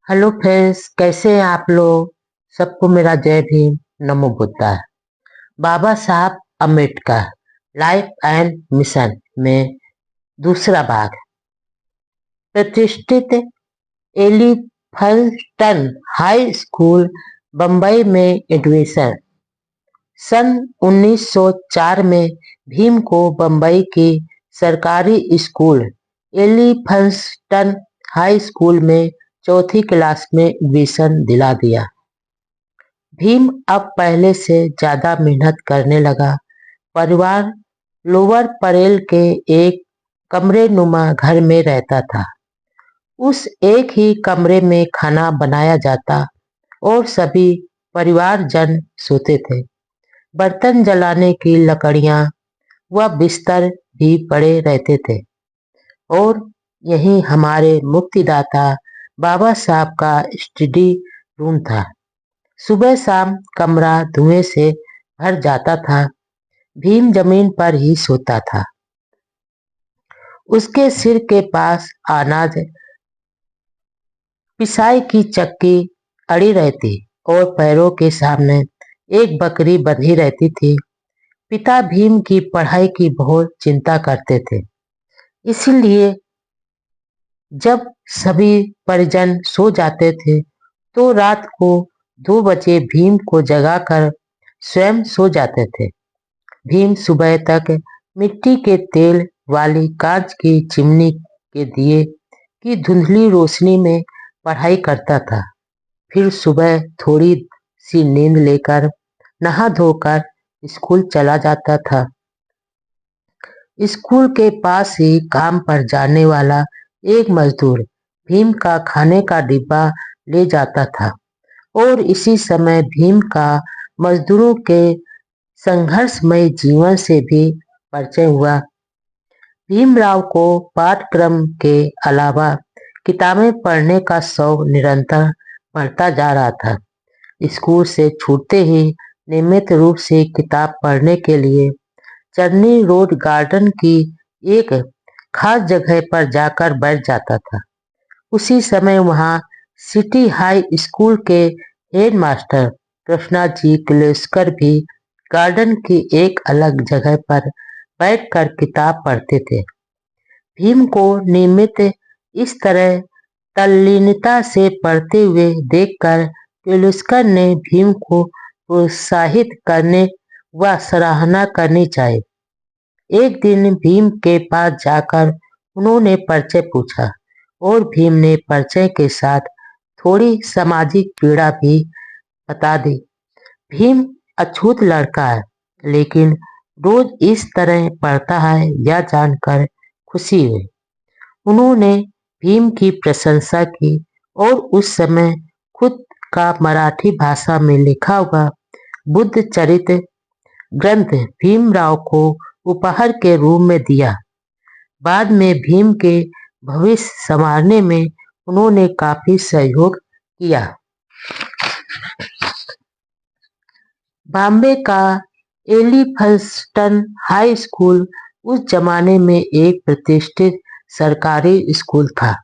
Hello friends, कैसे हैं आप लोग। सबको मेरा जय भीम, नमो बुद्धा। बाबा Saheb Ambedkar life and mission में दूसरा भाग। प्रतिष्ठित एलिफंटन हाई स्कूल बम्बई में एडमिशन। सन 1904 में भीम को बम्बई की सरकारी स्कूल एलिफंटन हाई स्कूल में चौथी क्लास में एडमिशन दिला दिया। भीम अब पहले से ज्यादा मेहनत करने लगा। परिवार लोअर परेल के एक कमरे नुमा घर में रहता था। उस एक ही कमरे में खाना बनाया जाता और सभी परिवारजन सोते थे। बर्तन जलाने की लकड़ियां व बिस्तर भी पड़े रहते थे और यही हमारे मुक्तिदाता बाबा साहब का स्टडी रूम था। सुबह शाम कमरा धुएं से भर जाता था। भीम जमीन पर ही सोता था। उसके सिर के पास अनाज पिसाई की चक्की अड़ी रहती और पैरों के सामने एक बकरी बंधी रहती थी। पिता भीम की पढ़ाई की बहुत चिंता करते थे, इसीलिए जब सभी परिजन सो जाते थे तो रात को 2 बजे भीम को जगाकर स्वयं सो जाते थे। भीम सुबह तक मिट्टी के तेल वाली कांच की चिमनी के दिए की धुंधली रोशनी में पढ़ाई करता था। फिर सुबह थोड़ी सी नींद लेकर नहा धोकर स्कूल चला जाता था। स्कूल के पास ही काम पर जाने वाला एक मजदूर भीम का खाने का डिब्बा ले जाता था और इसी समय भीम का मजदूरों के संघर्षमय जीवन से भी परिचय हुआ। भीमराव को पाठ्यक्रम के अलावा किताबें पढ़ने का शौक निरंतर बढ़ता जा रहा था। स्कूल से छूटते ही नियमित रूप से किताब पढ़ने के लिए चर्नी रोड गार्डन की एक खास जगह पर जाकर बैठ जाता था। उसी समय वहां सिटी हाई स्कूल के हेडमास्टर कृष्णा जी किर्लोस्कर भी गार्डन की एक अलग जगह पर बैठकर किताब पढ़ते थे। भीम को नियमित इस तरह तल्लीनता से पढ़ते हुए देखकर किर्लोस्कर ने भीम को प्रोत्साहित करने व सराहना करनी चाहिए। एक दिन भीम के पास जाकर उन्होंने परिचय पूछा और भीम ने परिचय के साथ थोड़ी सामाजिक पीड़ा भी बता दी। भीम अछूत लड़का है, लेकिन रोज इस तरह पढ़ता है यह जानकर खुशी हुई। उन्होंने भीम की प्रशंसा की और उस समय खुद का मराठी भाषा में लिखा हुआ बुद्ध चरित्र ग्रंथ भीमराव को उपहार के रूप में दिया। बाद में भीम के भविष्य संवारने में उन्होंने काफी सहयोग किया। बॉम्बे का एलिफंटन हाई स्कूल उस जमाने में एक प्रतिष्ठित सरकारी स्कूल था,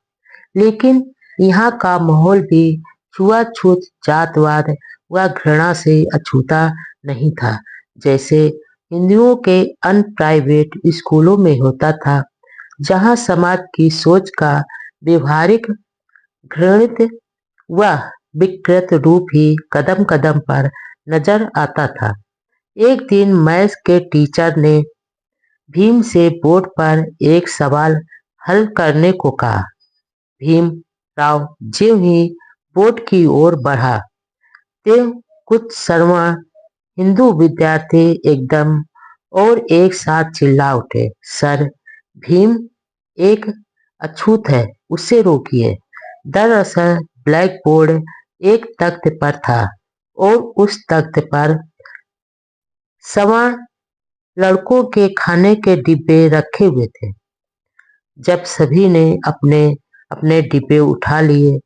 लेकिन यहाँ का माहौल भी छुआछूत, जातवाद व घृणा से अछूता नहीं था, जैसे हिंदुओं के अन्य प्राइवेट स्कूलों में होता था, जहाँ समाज की सोच का व्यवहारिक घृणित व विकृत रूप ही कदम कदम पर नजर आता था। एक दिन मैथ्स के टीचर ने भीम से बोर्ड पर एक सवाल हल करने को कहा। भीम राव ज्यों ही बोर्ड की ओर बढ़ा, त्यों कुछ सर्वण हिंदू विद्यार्थी एकदम और एक साथ चिल्ला उठे, सर, भीम एक अछूत है, उसे रोकिए। दरअसल ब्लैक बोर्ड एक तख्त पर था और उस तख्त पर सवर्ण लड़कों के खाने के डिब्बे रखे हुए थे। जब सभी ने अपने अपने डिब्बे उठा लिए,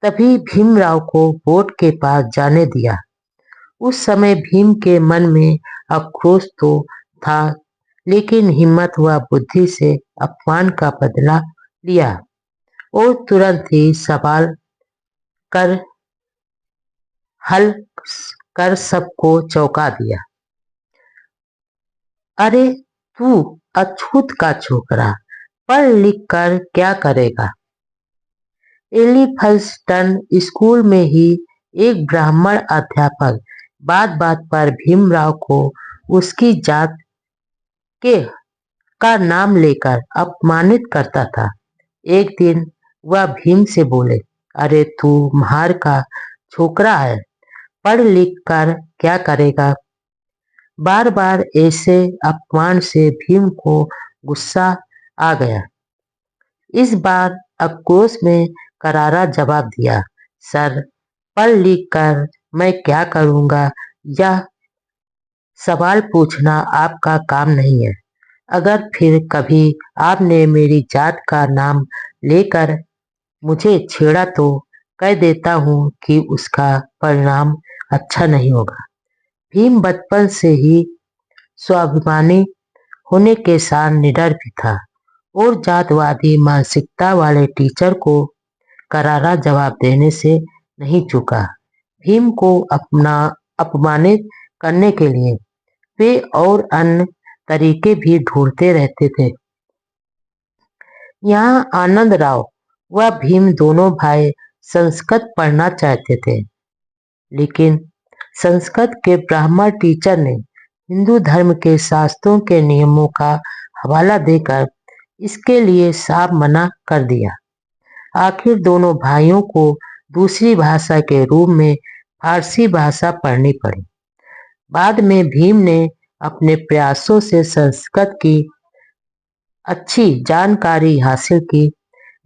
तभी भीमराव को बोर्ड के पास जाने दिया। उस समय भीम के मन में आक्रोश तो था, लेकिन हिम्मत व बुद्धि से अपमान का बदला लिया। और तुरंत ही सवाल कर हल कर सबको चौंका दिया। अरे तू अछूत का छोकरा, पढ़ लिख कर क्या करेगा? एलिफिंस्टन स्कूल में ही एक ब्राह्मण अध्यापक बात बात पर भीमराव को उसकी जात के का नाम लेकर अपमानित करता था। एक दिन वह भीम से बोले, अरे तू म्हार का छोकरा है, पढ़ लिख कर क्या करेगा? बार बार ऐसे अपमान से भीम को गुस्सा आ गया। इस बार आक्रोश में करारा जवाब दिया, सर, पढ़ लिख कर मैं क्या करूँगा? यह सवाल पूछना आपका काम नहीं है। अगर फिर कभी आपने मेरी जात का नाम लेकर मुझे छेड़ा तो कह देता हूँ कि उसका परिणाम अच्छा नहीं होगा। भीम बचपन से ही स्वाभिमानी होने के साथ निडर भी था और जातवादी मानसिकता वाले टीचर को करारा जवाब देने से नहीं चूका। भीम को अपना अपमानित करने के लिए वे और अन्य तरीके भी ढूंढते रहते थे। यहाँ आनंद राव व भीम दोनों भाई संस्कृत पढ़ना चाहते थे, लेकिन संस्कृत के ब्राह्मण टीचर ने हिंदू धर्म के शास्त्रों के नियमों का हवाला देकर इसके लिए साफ मना कर दिया। आखिर दोनों भाइयों को दूसरी भाषा के रूप में फारसी भाषा पढ़नी पड़ी। बाद में भीम ने अपने प्रयासों से संस्कृत की अच्छी जानकारी हासिल की,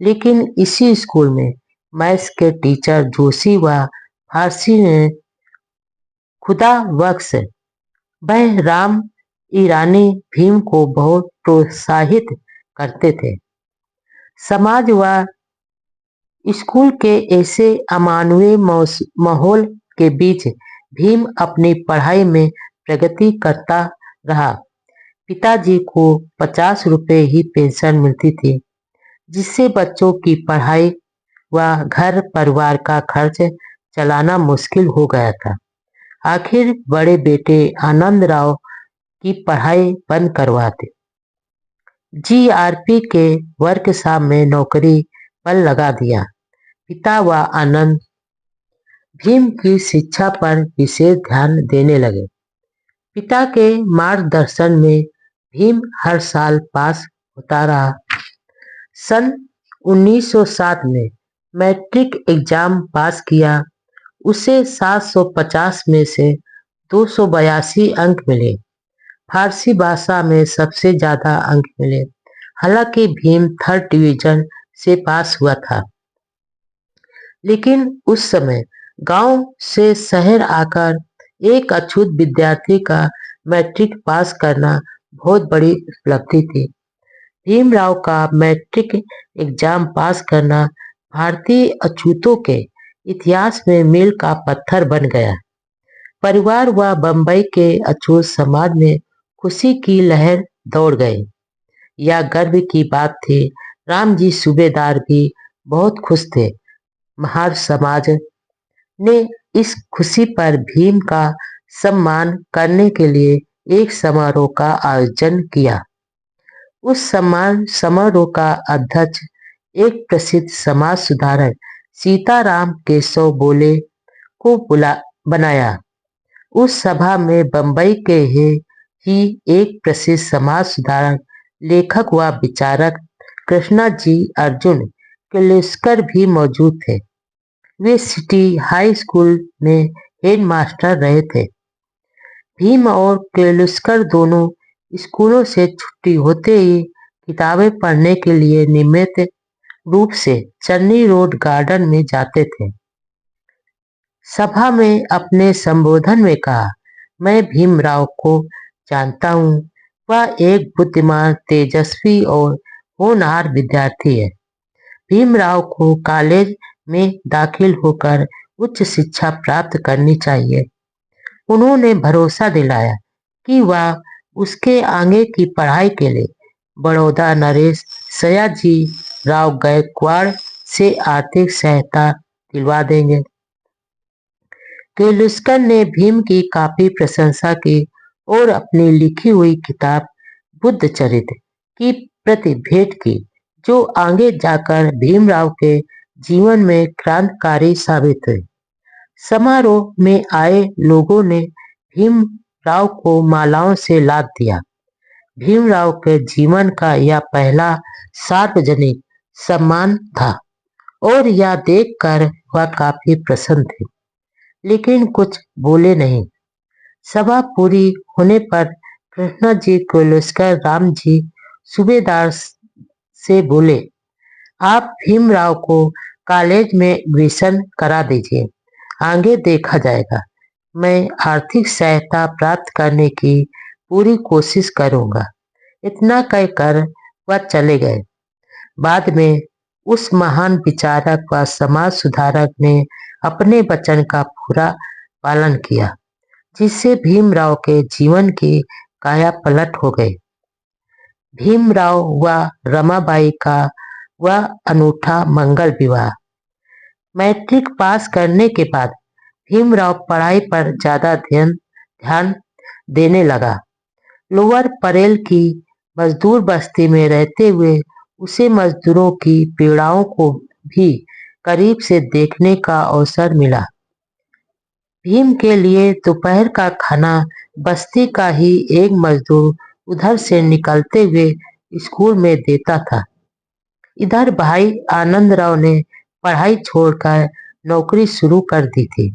लेकिन इसी स्कूल में मैथ्स के टीचर जोशी व फारसी ने खुदा बख्श वह राम ईरानी भीम को बहुत प्रोत्साहित करते थे। समाज व स्कूल के ऐसे अमानवीय माहौल के बीच भीम अपनी पढ़ाई में प्रगति करता रहा। पिताजी को 50 रुपए ही पेंशन मिलती थी, जिससे बच्चों की पढ़ाई व घर परिवार का खर्च चलाना मुश्किल हो गया था। आखिर बड़े बेटे आनंद राव की पढ़ाई बंद करवा दी। जीआरपी के वर्कशॉप में नौकरी पर लगा दिया। पिता व आनंद भीम की शिक्षा पर विशेष ध्यान देने लगे। पिता के मार्गदर्शन में भीम हर साल पास होता रहा। सन 1907 में मैट्रिक एग्जाम पास किया। उसे 750 में से 282 अंक मिले। फारसी भाषा में सबसे ज्यादा अंक मिले। हालांकि भीम 3rd डिवीजन से पास हुआ था, लेकिन उस समय गांव से शहर आकर एक अछूत विद्यार्थी का मैट्रिक पास करना बहुत बड़ी उपलब्धि थी। भीमराव का मैट्रिक एग्जाम पास करना भारतीय अछूतों के इतिहास में मील का पत्थर बन गया। परिवार व बंबई के अछूत समाज में खुशी की लहर दौड़ गई। यह गर्व की बात थी। रामजी सूबेदार भी बहुत खुश थे। महार समाज ने इस खुशी पर भीम का सम्मान करने के लिए एक समारोह का आयोजन किया। उस सम्मान समारोह का अध्यक्ष एक प्रसिद्ध समाज सुधारक सीताराम केशव बोले को बनाया। उस सभा में बंबई के ही एक प्रसिद्ध समाज सुधारक, लेखक व विचारक कृष्णा जी अर्जुन किर्लोस्कर भी मौजूद थे। वे सिटी हाई स्कूल में हेडमास्टर रहे थे। भीम और किर्लोस्कर दोनों स्कूलों से छुट्टी होते ही किताबें पढ़ने के लिए नियमित रूप से चन्नी रोड गार्डन में जाते थे। सभा में अपने संबोधन में कहा, मैं भीमराव को जानता हूँ। वह एक बुद्धिमान, तेजस्वी और होनहार विद्यार्थी है। भीमराव को कॉलेज में दाखिल होकर उच्च शिक्षा प्राप्त करनी चाहिए। उन्होंने भरोसा दिलाया कि वह उसके आगे की पढ़ाई के लिए बड़ौदा नरेश सयाजी राव गायकवाड़ से आर्थिक सहायता दिलवा देंगे। किर्लोस्कर ने भीम की काफी प्रशंसा की और अपनी लिखी हुई किताब बुद्ध चरित्र की प्रति भेंट की, जो आगे जाकर भीमराव के जीवन में क्रांतिकारी साबित हुई। समारोह में आए लोगों ने भीमराव को मालाओं से लाद दिया। भीमराव के जीवन का यह पहला सार्वजनिक सम्मान था और यह देखकर वह काफी प्रसन्न थे, लेकिन कुछ बोले नहीं। सभा पूरी होने पर कृष्णाजी किर्लोस्कर राम जी सूबेदार से बोले, आप भीमराव को कॉलेज में एडमिशन करा दीजिए, आगे देखा जाएगा। मैं आर्थिक सहायता प्राप्त करने की पूरी कोशिश करूंगा। इतना कहकर वह चले गए। बाद में उस महान विचारक व समाज सुधारक ने अपने वचन का पूरा पालन किया, जिससे भीमराव के जीवन की काया पलट हो गई। भीमराव व रमाबाई का वह अनूठा मंगल विवाह। मैट्रिक पास करने के बाद भीमराव पढ़ाई पर ज्यादा ध्यान देने लगा। लोअर परेल की मजदूर बस्ती में रहते हुए उसे मजदूरों की पीड़ाओं को भी करीब से देखने का अवसर मिला। भीम के लिए दोपहर का खाना बस्ती का ही एक मजदूर उधर से निकलते हुए स्कूल में देता था। इधर भाई आनंदराव ने पढ़ाई छोड़कर नौकरी शुरू कर दी थी,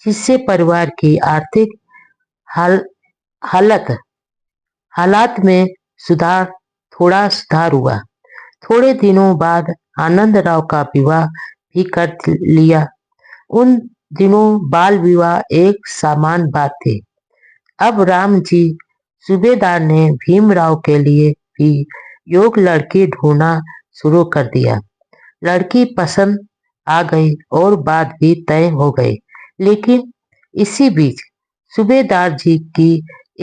जिससे परिवार की आर्थिक हालात में थोड़ा सुधार हुआ। थोड़े दिनों बाद आनंदराव का विवाह भी कर लिया। उन दिनों बाल विवाह एक सामान्य बात थी। अब राम जी सूबेदार ने भीमराव के लिए भी योग्य लड़की ढूंढना शुरू कर दिया। लड़की पसंद आ गई और बात भी तय हो गई। लेकिन इसी बीच सूबेदार जी की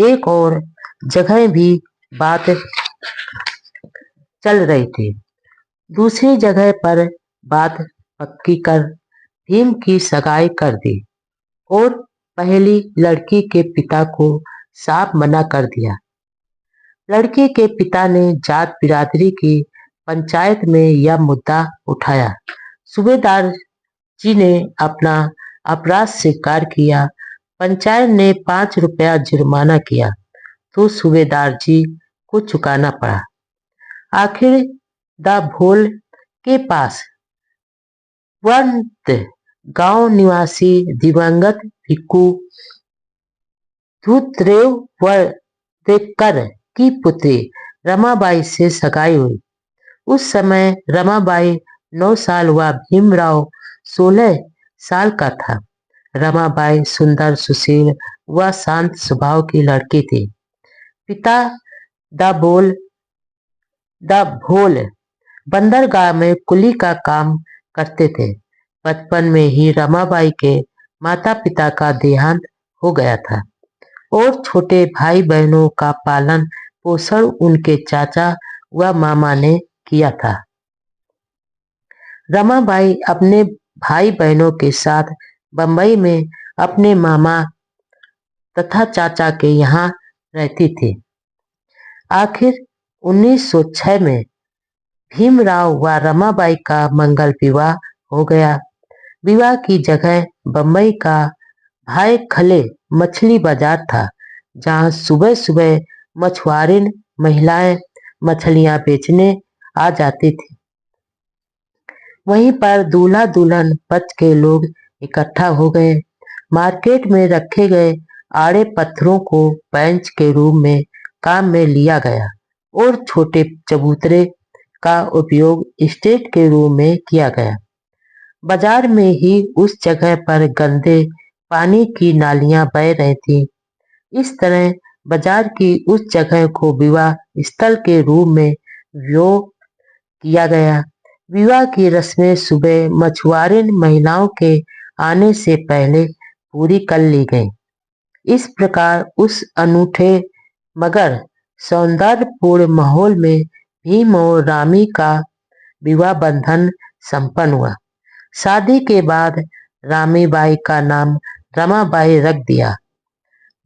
एक और जगह भी बात चल रही थी। दूसरी जगह पर बात पक्की कर भीम की सगाई कर दी और पहली लड़की के पिता को साफ मना कर दिया। लड़की के पिता ने जात बिरादरी की पंचायत में यह मुद्दा उठाया। सूबेदार जी ने अपना अपराध स्वीकार किया। पंचायत ने 5 रुपया जुर्माना किया तो सूबेदार जी को चुकाना पड़ा। आखिर दाभोल के पास वंत गांव निवासी दिवंगत भिक्खू धूतरेव वर्देकर की पुत्री रमाबाई से सगाई हुई। उस समय रमाबाई 9 साल व भीमराव 16 साल का था। रमाबाई सुंदर, सुशील व शांत स्वभाव की लड़की थी। पिता दाभोल बंदरगाह में कुली का काम करते थे। बचपन में ही रमाबाई के माता पिता का देहांत हो गया था और छोटे भाई बहनों का पालन पोषण उनके चाचा व मामा ने किया था। रमाबाई अपने भाई बहनों के साथ बंबई में अपने मामा तथा चाचा के यहाँ रहती थी। आखिर 1906 में भीमराव व रमाबाई का मंगल विवाह हो गया। विवाह की जगह बंबई का भाई खले मछली बाजार था, जहां सुबह सुबह मछुआरिन महिलाएं मछलियां बेचने आ जाती थी। वहीं पर दूल्हा दुल्हन पक्ष के लोग इकट्ठा हो गए। मार्केट में रखे गए आड़े पत्थरों को बेंच के रूप में काम में लिया गया और छोटे चबूतरे का उपयोग स्टेज के रूप में किया गया। बाजार में ही उस जगह पर गंदे पानी की नालियां बह रही थी। इस तरह बाजार की उस जगह को विवाह स्थल के रूप में उपयोग किया गया। विवाह की रस्में सुबह मछुआरिन महिलाओं के आने से पहले पूरी कर ली गई। इस प्रकार उस अनूठे मगर सौंदर्यपूर्ण माहौल में भीम और रामी का विवाह बंधन संपन्न हुआ। शादी के बाद रामीबाई का नाम रमाबाई रख दिया।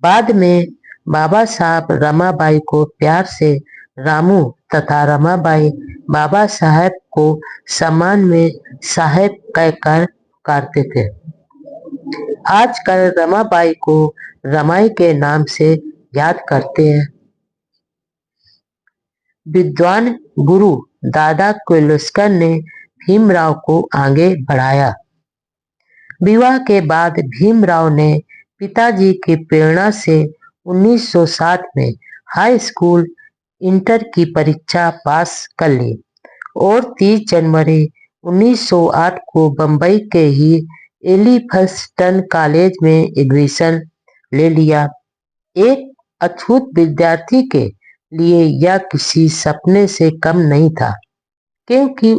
बाद में बाबा साहब रमाबाई को प्यार से रामू तथा रमाबाई बाबा साहब को सम्मान में साहेब कहकर पुकारते थे। आजकल रमाबाई को रमाई के नाम से याद करते हैं। विद्वान गुरु दादा किर्लोस्कर ने भीमराव को आगे बढ़ाया। विवाह के बाद भीमराव ने पिताजी की प्रेरणा से 1960 में हाई स्कूल इंटर की परीक्षा पास कर ली और 30 जनवरी 1908 को बंबई के ही एलिफिंस्टन कॉलेज में एडमिशन ले लिया। एक अछूत विद्यार्थी के लिए यह किसी सपने से कम नहीं था, क्योंकि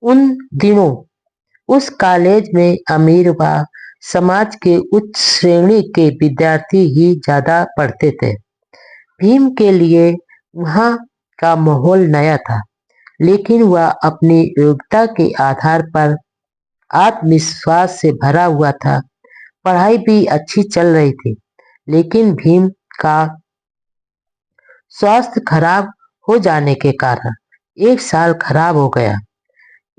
उन दिनों उस कॉलेज में अमीर व समाज के उच्च श्रेणी के विद्यार्थी ही ज्यादा पढ़ते थे। भीम के लिए वहाँ का माहौल नया था, लेकिन वह अपनी योग्यता के आधार पर आत्मविश्वास से भरा हुआ था। पढ़ाई भी अच्छी चल रही थी, लेकिन भीम का स्वास्थ्य खराब हो जाने के कारण एक साल खराब हो गया।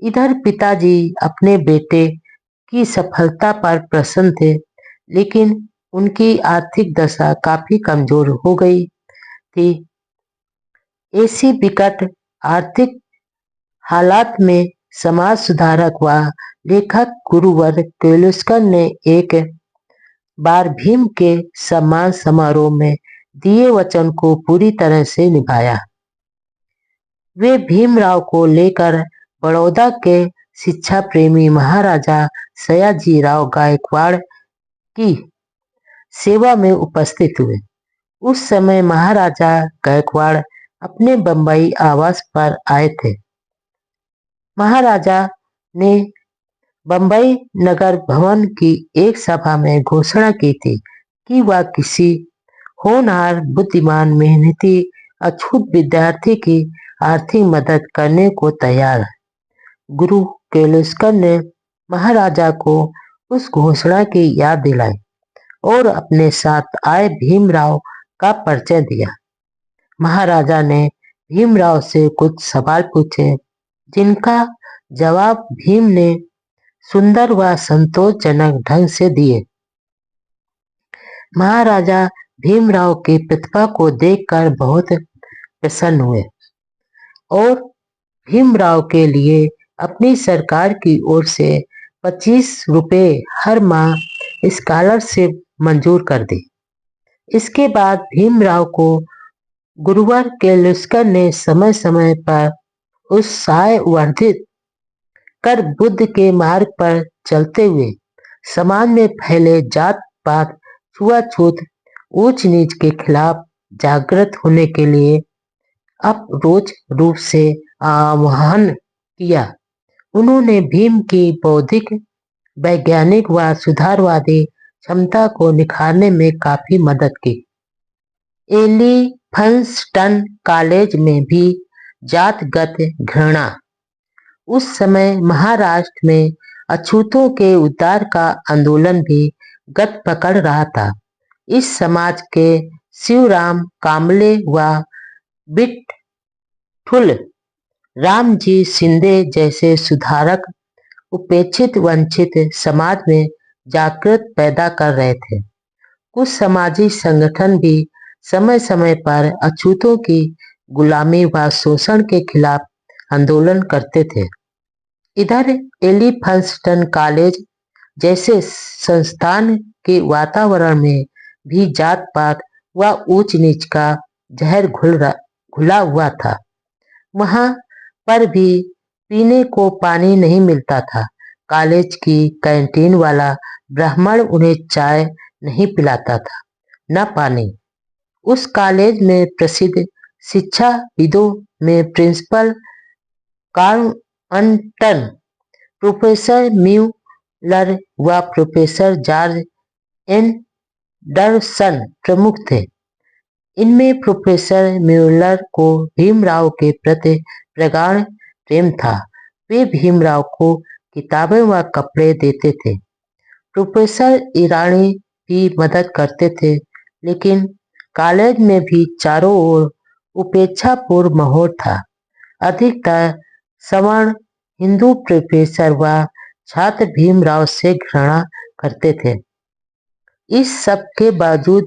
इधर पिताजी अपने बेटे की सफलता पर प्रसन्न थे, लेकिन उनकी आर्थिक दशा काफी कमजोर हो गई थी। ऐसी विकट आर्थिक हालात में समाज सुधारक व लेखक गुरुवर किर्लोस्कर ने एक बार भीम के सम्मान समारोह में दिए वचन को पूरी तरह से निभाया। वे भीमराव को लेकर बड़ौदा के शिक्षा प्रेमी महाराजा सयाजीराव गायकवाड़ की सेवा में उपस्थित हुए। उस समय महाराजा गायकवाड़ अपने बंबई आवास पर आए थे। महाराजा ने बंबई नगर भवन की एक सभा में घोषणा की थी कि वह किसी होनहार, बुद्धिमान, मेहनती, अछूत विद्यार्थी की आर्थिक मदद करने को तैयार है। गुरु किर्लोस्कर ने महाराजा को उस घोषणा की याद दिलाई और अपने साथ आए भीमराव का परिचय दिया। महाराजा ने भीमराव से कुछ सवाल पूछे, जिनका जवाब भीम ने सुंदर व संतोषजनक ढंग से दिए। महाराजा भीमराव की प्रतिभा को देखकर बहुत प्रसन्न हुए और भीमराव के लिए अपनी सरकार की ओर से 25 रुपए हर माह स्कॉलरशिप मंजूर कर दी। इसके बाद भीमराव को गुरुवर किर्लोस्कर ने समय समय पर उत्साहवर्धित कर बुद्ध के मार्ग पर चलते हुए समाज में फैले जात पात, छुआछूत, ऊंच नीच के खिलाफ जागृत होने के लिए अप्रोच रूप से आह्वान किया। उन्होंने भीम की बौद्धिक, वैज्ञानिक व सुधारवादी क्षमता को निखारने में काफी मदद की। एलिफिंस्टन कॉलेज में भी जातगत घृणा। उस समय महाराष्ट्र में अछूतों के उद्धार का आंदोलन भी गति पकड़ रहा था। इस समाज के शिवराम कांबले व विठुल रामजी शिंदे जैसे सुधारक उपेक्षित वंचित समाज में जागृत पैदा कर रहे थे। कुछ सामाजिक संगठन भी समय समय पर अछूतों की गुलामी व शोषण के खिलाफ आंदोलन करते थे। इधर एलिफिंस्टन कॉलेज जैसे संस्थान के वातावरण में भी जात पात व ऊंच नीच का जहर घुला हुआ था। वहां पर भी पीने को पानी नहीं मिलता था। कॉलेज की कैंटीन वाला ब्राह्मण उन्हें चाय नहीं पिलाता था, न पानी। उस कॉलेज में प्रसिद्ध शिक्षाविदों में प्रिंसिपल कार्लटन, प्रोफेसर म्यूलर व प्रोफेसर जॉर्ज एंडरसन प्रमुख थे। इनमें प्रोफेसर म्यूलर को भीमराव के प्रति प्रगाढ़ प्रेम था। वे भीमराव को किताबें व कपड़े देते थे। प्रोफेसर ईरानी भी मदद करते थे, लेकिन कॉलेज में भी चारों ओर उपेक्षापूर्ण माहौल था। अधिकतर सवर्ण हिंदू प्रोफेसर व छात्र भीमराव से घृणा करते थे। इस सब के बावजूद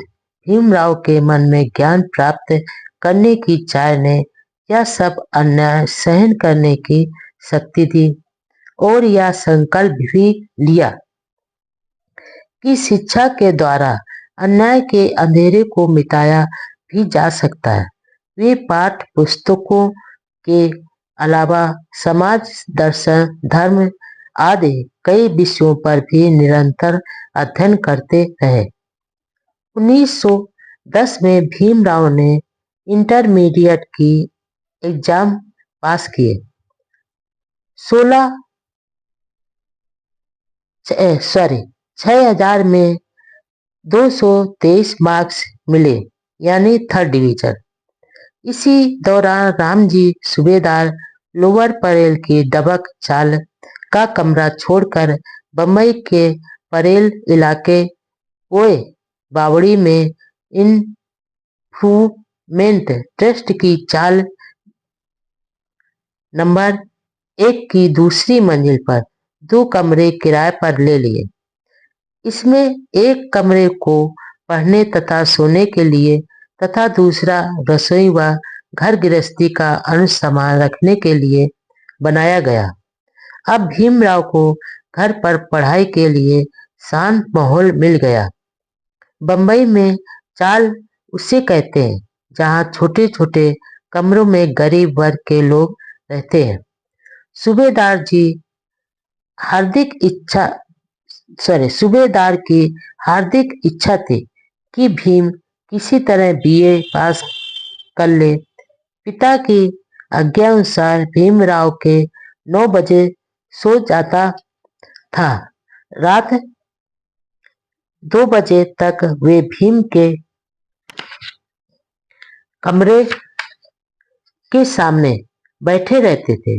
भीमराव के मन में ज्ञान प्राप्त करने की चाह ने यह सब अन्याय सहन करने की शक्ति दी और यह संकल्प भी लिया कि शिक्षा के द्वारा अन्याय के अंधेरे को मिटाया भी जा सकता है। वे पाठ्य पुस्तकों के अलावा समाज दर्शन, धर्म आदि कई विषयों पर भी निरंतर अध्ययन करते रहे। 1910 में भीमराव ने इंटरमीडिएट की एग्जाम पास किए। 6000 में 223 मार्क्स मिले, यानी थर्ड डिवीजन। इसी दौरान रामजी सूबेदार लोअर परेल की डबक चाल का कमरा छोड़कर बम्बई के परेल इलाके ओए बावड़ी में इम्प्रूवमेंट ट्रस्ट की चाल नंबर 1 की दूसरी मंजिल पर 2 कमरे किराए पर ले लिए। इसमें एक कमरे को पढ़ने तथा सोने के लिए तथा दूसरा रसोई व घर गृहस्थी का अन्य सामान रखने के लिए बनाया गया। अब भीमराव को घर पर पढ़ाई के लिए शांत माहौल मिल गया। बम्बई में चाल उसे कहते हैं जहाँ छोटे छोटे कमरों में गरीब वर्ग के लोग रहते हैं। सूबेदार की हार्दिक इच्छा थी कि भीम किसी तरह बीए पास कर ले। पिता की आज्ञानुसार भीमराव के 9 बजे सो जाता था। रात 2 बजे तक वे भीम के कमरे के सामने बैठे रहते थे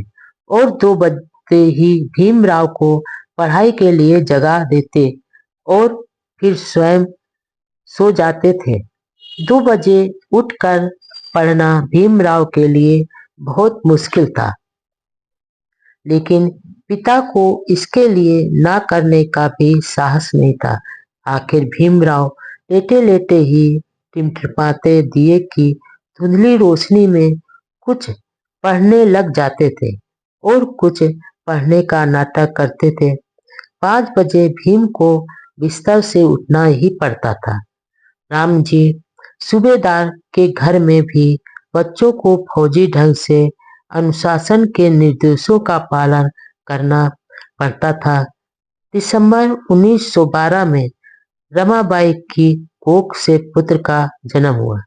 और 2 बजे ही भीमराव को पढ़ाई के लिए जगा देते और फिर स्वयं सो जाते थे। 2 बजे उठकर पढ़ना भीमराव के लिए बहुत मुश्किल था, लेकिन पिता को इसके लिए ना करने का भी साहस नहीं था। आखिर भीमराव लेटे लेटे ही टिमटिमाते दिए की धुंधली रोशनी में कुछ पढ़ने लग जाते थे और कुछ पढ़ने का नाटक करते थे। 5 बजे भीम को बिस्तर से उठना ही पड़ता था। रामजी सूबेदार के घर में भी बच्चों को फौजी ढंग से अनुशासन के निर्देशों का पालन करना पड़ता था। दिसंबर 1912 में रमाबाई की कोख से पुत्र का जन्म हुआ,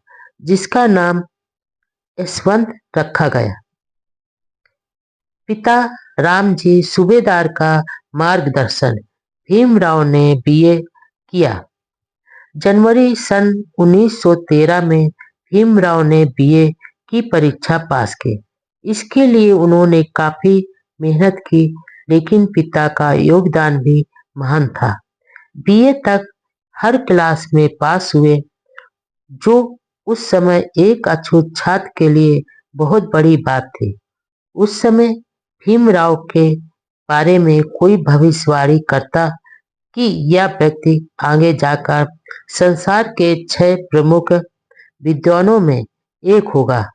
जिसका नाम यशवंत रखा गया। पिता रामजी सूबेदार का मार्गदर्शन भीमराव ने बीए किया। जनवरी सन 1913 में भीमराव ने बीए की परीक्षा पास की। इसके लिए उन्होंने काफी मेहनत की, लेकिन पिता का योगदान भी महान था। बीए तक हर क्लास में पास हुए, जो उस समय एक अछूत छात्र के लिए बहुत बड़ी बात थी। उस समय भीमराव के बारे में कोई भविष्यवाणी करता कि यह व्यक्ति आगे जाकर संसार के 6 प्रमुख विद्वानों में एक होगा,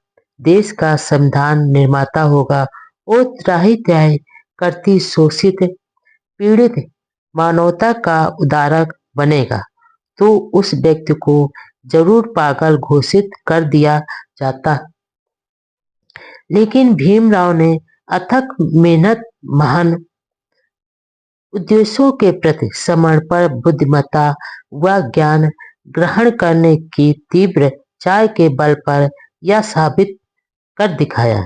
देश का संविधान निर्माता होगा और त्राहि त्राहि करती शोषित पीड़ित मानवता का उद्धारक बनेगा, तो उस व्यक्ति को जरूर पागल घोषित कर दिया जाता। लेकिन भीमराव ने अथक मेहनत, महान उद्देश्यों के प्रति समर्पण, बुद्धिमत्ता व ज्ञान ग्रहण करने की तीव्र चाह के बल पर यह साबित कर दिखाया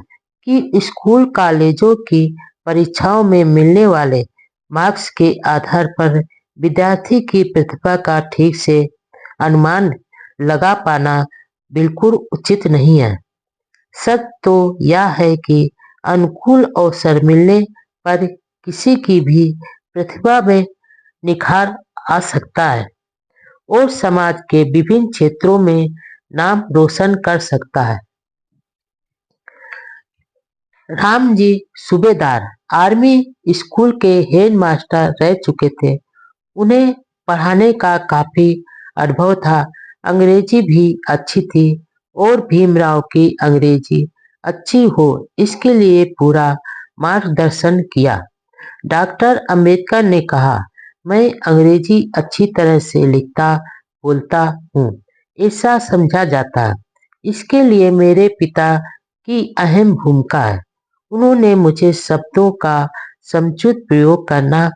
कि स्कूल कॉलेजों की परीक्षाओं में मिलने वाले मार्क्स के आधार पर विद्यार्थी की प्रतिभा का ठीक से अनुमान लगा पाना बिल्कुल उचित नहीं है। सच तो यह है कि अनुकूल अवसर मिलने पर किसी की भी प्रतिभा में निखार आ सकता है और समाज के विभिन्न क्षेत्रों में नाम रोशन कर सकता है। राम जी सूबेदार आर्मी स्कूल के हेड मास्टर रह चुके थे। उन्हें पढ़ाने का काफी अनुभव था। अंग्रेजी भी अच्छी थी और भीमराव की अंग्रेजी अच्छी हो इसके लिए पूरा मार्गदर्शन किया। डॉक्टर अंबेडकर ने कहा, मैं अंग्रेजी अच्छी तरह से लिखता बोलता हूँ, ऐसा समझा जाता है। इसके लिए मेरे पिता की अहम भूमिका है। उन्होंने मुझे शब्दों का समुचित प्रयोग करना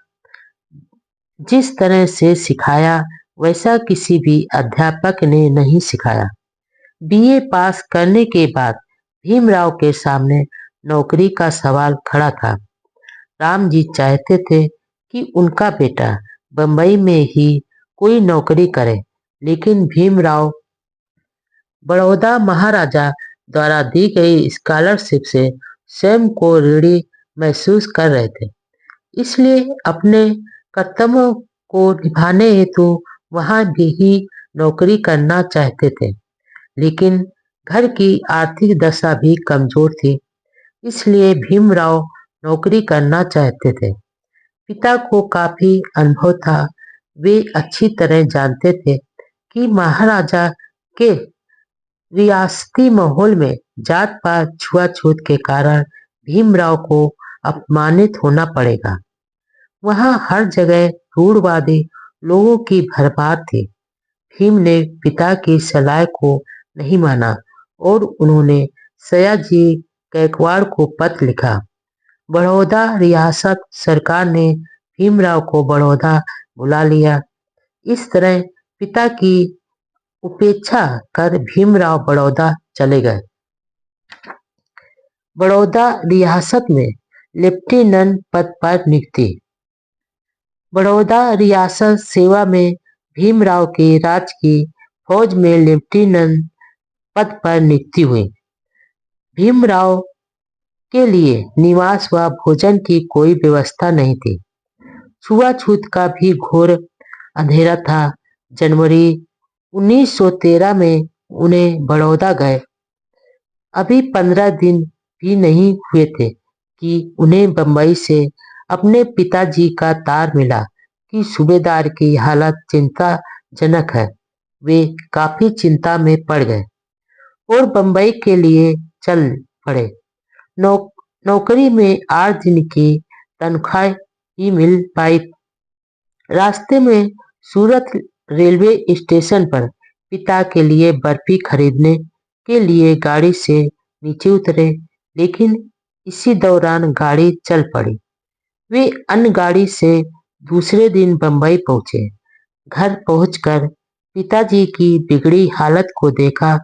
जिस तरह से सिखाया वैसा किसी भी अध्यापक ने नहीं सिखाया। बीए पास करने के बाद भीमराव के सामने नौकरी का सवाल खड़ा था। राम जी चाहते थे कि उनका बेटा बंबई में ही कोई नौकरी करे, लेकिन भीमराव बड़ौदा महाराजा द्वारा दी गई स्कॉलरशिप से स्वयं को ऋणी महसूस कर रहे थे। इसलिए अपने कर्तव्यों को निभाने हेतु वहां भी ही नौकरी करना चाहते थे, लेकिन घर की आर्थिक दशा भी कमजोर थी। इसलिए भीमराव नौकरी करना चाहते थे। पिता को काफी अनुभव था। वे अच्छी तरह जानते थे कि महाराजा के रियासती माहौल में जात पात छुआछूत के कारण भीमराव को अपमानित होना पड़ेगा। वहां हर जगह रूढ़वादी लोगों की भरमार थी। भीम ने पिता की सलाह को नहीं माना और उन्होंने सयाजी गायकवाड़ को पत्र लिखा। बड़ौदा रियासत सरकार ने भीमराव को बड़ौदा बुला लिया। इस तरह पिता की उपेक्षा कर भीमराव बड़ौदा चले गए। बड़ौदा रियासत में लेफ्टिनेंट पद पर नियुक्ति। बड़ौदा रियासत सेवा में भीमराव की राज्य की फौज में लेफ्टिनेंट पद पर नियुक्ति हुई। भीमराव के लिए निवास व भोजन की कोई व्यवस्था नहीं थी। छुआछूत का भी घोर अंधेरा था। जनवरी 1913 में उन्हें बड़ौदा गए अभी 15 दिन भी नहीं हुए थे कि उन्हें बंबई से अपने पिताजी का तार मिला कि सूबेदार की हालत चिंताजनक है। वे काफी चिंता में पड़ गए और बंबई के लिए चल पड़े। नौकरी में 8 दिन की तनख्वाह ही मिल पाई। रास्ते में सूरत रेलवे स्टेशन पर पिता के लिए बर्फी खरीदने के लिए गाड़ी से नीचे उतरे, लेकिन इसी दौरान गाड़ी चल पड़ी। वे अन्य गाड़ी से दूसरे दिन बंबई पहुंचे। घर पहुंचकर पिताजी की बिगड़ी हालत को देखा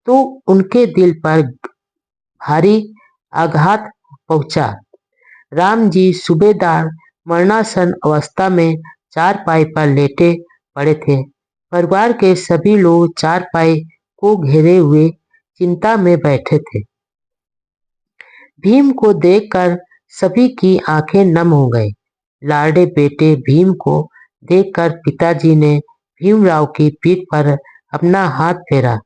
तो उनके दिल पर भारी आघात पहुंचा। राम जी सूबेदार मरणासन अवस्था में चारपाई पर लेटे पड़े थे। परिवार के सभी लोग चारपाई को घेरे हुए चिंता में बैठे थे। भीम को देखकर सभी की आंखें नम हो गई। लाडले बेटे भीम को देखकर पिताजी ने भीमराव की पीठ पर अपना हाथ फेरा।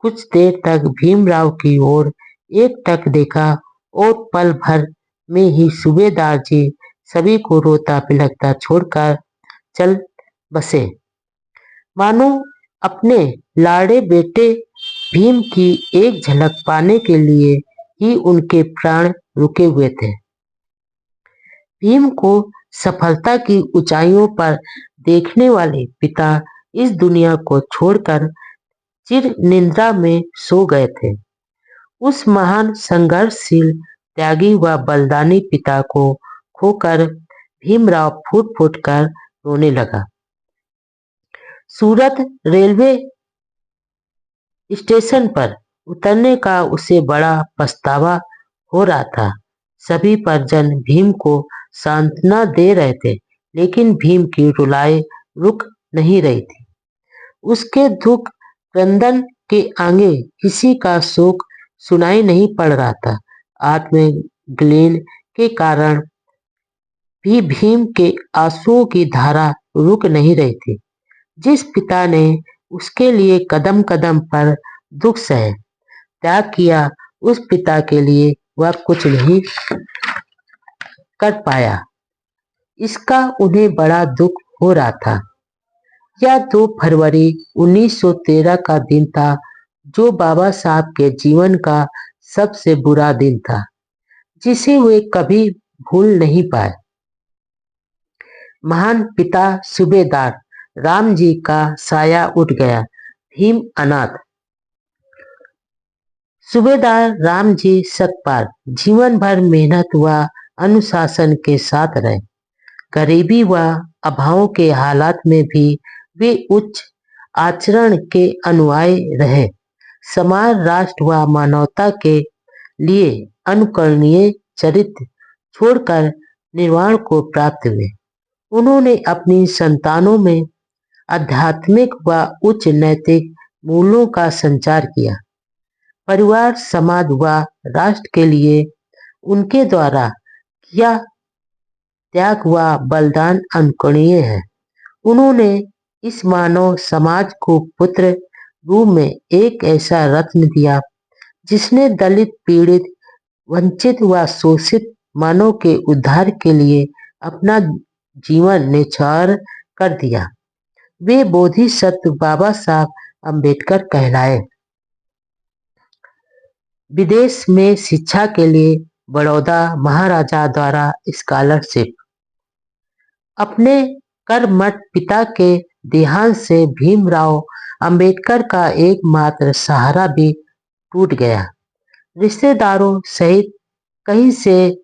कुछ देर तक भीमराव की ओर एकटक देखा और पल भर में ही सूबेदार जी सभी को रोता पिलकता छोड़कर चल बसे, मानो अपने लाड़े बेटे भीम की एक झलक पाने के लिए ही उनके प्राण रुके हुए थे। भीम को सफलता की ऊंचाइयों पर देखने वाले पिता इस दुनिया को छोड़कर चिर निद्रा में सो गए थे। उस महान संघर्षशील त्यागी व बलिदानी पिता को खोकर भीमराव फूट फूट कर रोने लगा। सूरत रेलवे स्टेशन पर उतरने का उसे बड़ा पछतावा हो रहा था। सभी परिजन भीम को सांत्वना दे रहे थे, लेकिन भीम की रुलाई रुक नहीं रही थी। उसके दुख क्रंदन के आगे किसी का शोक सुनाई नहीं पड़ रहा था। आत्म ग्लेन के कारण भी भीम के आंसुओं की धारा रुक नहीं रही थी। जिस पिता ने उसके लिए कदम कदम पर दुख सहे, त्याग किया, उस पिता के लिए वह कुछ नहीं कर पाया। इसका उन्हें बड़ा दुख हो रहा था। यह 2 फरवरी 1913 का दिन था, जो बाबा साहब के जीवन का सबसे बुरा दिन था, जिसे वे कभी भूल नहीं पाए। महान पिता सूबेदार राम जी का साया उठ गया। भीम अनाथ। सूबेदार राम जी सकपाल जीवन भर मेहनत व अनुशासन के साथ रहे। गरीबी व अभाव के हालात में भी वे उच्च आचरण के अनुयायी रहे। समाज, राष्ट्र व मानवता के लिए अनुकरणीय चरित्र छोड़कर निर्वाण को प्राप्त हुए। उन्होंने अपनी संतानों में आध्यात्मिक व उच्च नैतिक मूल्यों का संचार किया। परिवार, समाज व राष्ट्र के लिए उनके द्वारा किया त्याग व बलिदान अनुकरणीय है। उन्होंने इस मानव समाज को पुत्र रूप में एक ऐसा रत्न दिया जिसने दलित, पीड़ित, वंचित व शोषित मानव के उद्धार के लिए अपना जीवन न्यौछावर कर दिया। वे बोधिसत्व बाबा साहब अम्बेडकर कहलाए। विदेश में शिक्षा के लिए बड़ौदा महाराजा द्वारा स्कॉलरशिप। अपने कर्मठ पिता के देहांत से भीमराव अंबेडकर का एकमात्र सहारा भी टूट गया। रिश्तेदारों सहित कहीं से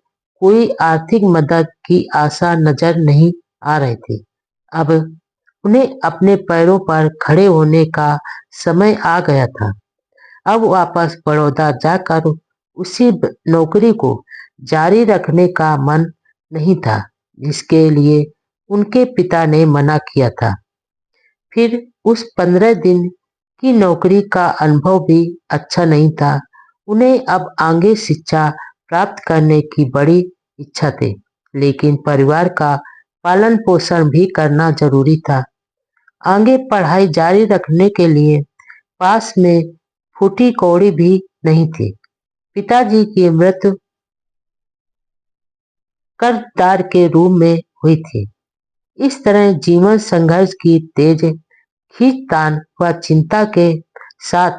कोई आर्थिक मदद की आशा नजर नहीं आ रही थी। अब उन्हें अपने पैरों पर खड़े होने का समय आ गया था। अब वापस बड़ौदा जाकर उसी नौकरी को जारी रखने का मन नहीं था जिसके लिए उनके पिता ने मना किया था। फिर उस 15 दिन की नौकरी का अनुभव भी अच्छा नहीं था। उन्हें अब आगे शिक्षा प्राप्त करने की बड़ी इच्छा थी, लेकिन परिवार का पालन पोषण भी करना जरूरी था। आगे पढ़ाई जारी रखने के लिए पास में फूटी कौड़ी भी नहीं थी। पिताजी की मृत्यु कर्जदार के रूप में हुई थी। इस तरह जीवन संघर्ष की तेज खींचतान व चिंता के साथ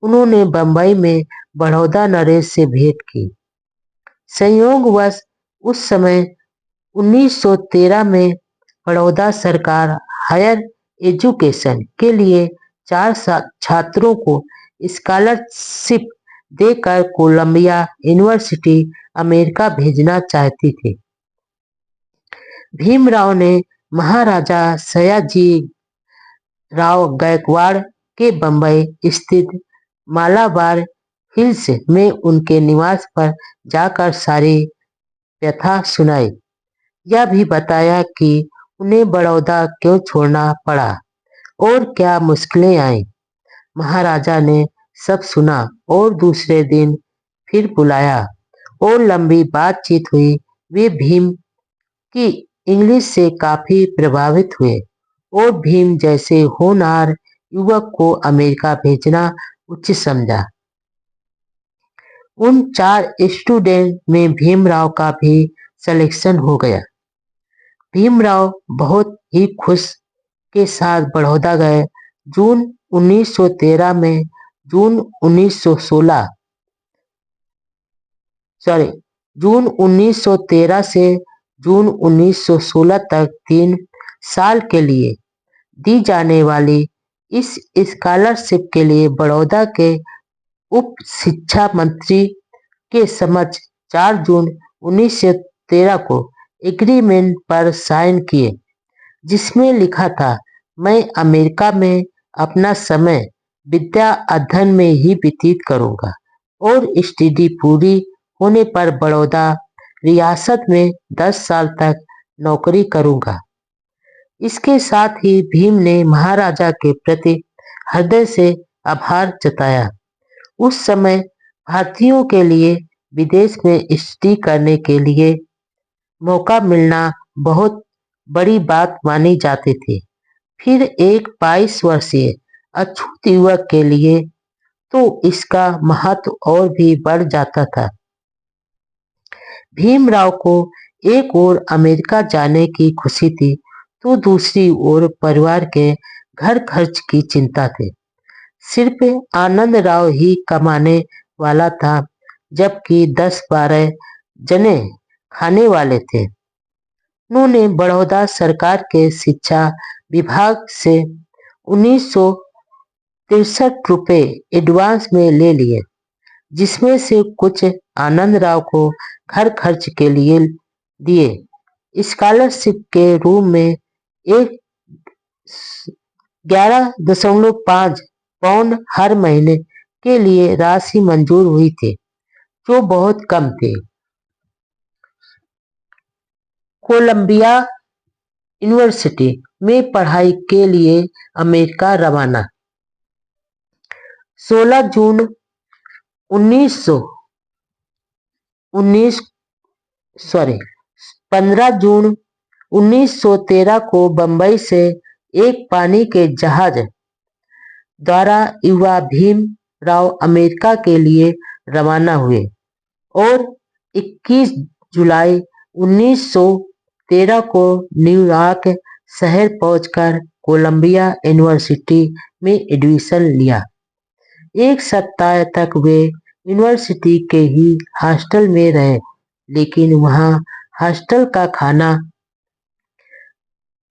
उन्होंने बंबई में बड़ौदा नरेश से भेंट की। संयोगवश उस समय 1913 में बड़ौदा सरकार हायर एजुकेशन के लिए 4 छात्रों को स्कॉलरशिप देकर कोलंबिया यूनिवर्सिटी अमेरिका भेजना चाहती थी। भीमराव ने महाराजा सयाजी राव गायकवाड़ के बंबई स्थित मालाबार हिल्स में उनके निवास पर जाकर सारी व्यथा सुनाई। यह भी बताया कि उन्हें बड़ौदा क्यों छोड़ना पड़ा और क्या मुश्किलें आईं। महाराजा ने सब सुना और दूसरे दिन फिर बुलाया और लंबी बातचीत हुई। वे भीम की इंग्लिश से काफी प्रभावित हुए और भीम जैसे होनहार युवक को अमेरिका भेजना उचित समझा। उन 4 स्टूडेंट में भीमराव का भी सिलेक्शन हो गया। भीमराव बहुत ही खुश के साथ बड़ौदा गए। जून 1913 में जून 1913 से जून 1916 तक 3 साल के लिए दी जाने वाली इस स्कॉलरशिप के लिए बड़ौदा के उप शिक्षा मंत्री के समक्ष 4 जून 1913 को एग्रीमेंट पर साइन किए, जिसमें लिखा था, मैं अमेरिका में अपना समय विद्या अध्ययन में ही व्यतीत करूंगा और स्टडी पूरी होने पर बड़ौदा रियासत में 10 साल तक नौकरी करूंगा। इसके साथ ही भीम ने महाराजा के प्रति हृदय से आभार जताया। उस समय भारतीयों के लिए विदेश में स्टडी करने के लिए मौका मिलना बहुत बड़ी बात मानी जाती थी। फिर एक 22 वर्षीय अछूत युवक के लिए तो इसका महत्व और भी बढ़ जाता था। भीमराव को एक ओर अमेरिका जाने की खुशी थी, तो दूसरी ओर परिवार के घर खर्च की चिंता थी। सिर्फ आनंद राव ही कमाने वाला था, जबकि 10-12 जने खाने वाले थे। उन्होंने बड़ौदा सरकार के शिक्षा विभाग से 1963 रुपए एडवांस में ले लिए, जिसमें से कुछ आनंद राव को घर खर्च के लिए दिए। स्कॉलरशिप के रूप में एक 11.5 पाउंड हर महीने के लिए राशि मंजूर हुई थी, जो बहुत कम थी। कोलंबिया यूनिवर्सिटी में पढ़ाई के लिए अमेरिका रवाना। 16 जून 15 जून 1913 को बंबई से एक पानी के जहाज द्वारा युवा भीम राव अमेरिका के लिए रवाना हुए और 21 जुलाई 1913 को न्यूयॉर्क शहर पहुंचकर कोलंबिया यूनिवर्सिटी में एडमिशन लिया। एक सप्ताह तक वे यूनिवर्सिटी के ही हॉस्टल में रहे, लेकिन वहां हॉस्टल का खाना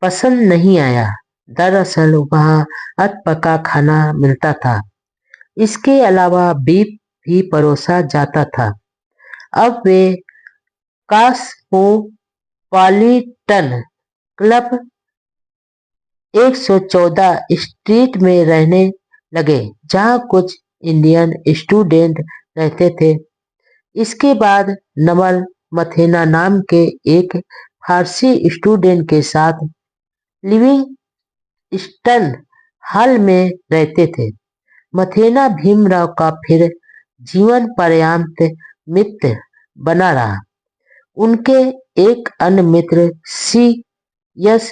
पसंद नहीं आया। दरअसल वहां अधपका खाना मिलता था। इसके अलावा बीफ भी परोसा जाता था। अब वे कॉस्मोपॉलिटन क्लब 114 स्ट्रीट में रहने लगे, जहां कुछ इंडियन स्टूडेंट रहते थे। इसके बाद नवल मथेना नाम के एक फारसी स्टूडेंट के साथ लिविंगस्टन हॉल में रहते थे। मथेना भीमराव का फिर जीवन पर्यंत मित्र बना रहा। उनके एक अन्य मित्र C.S.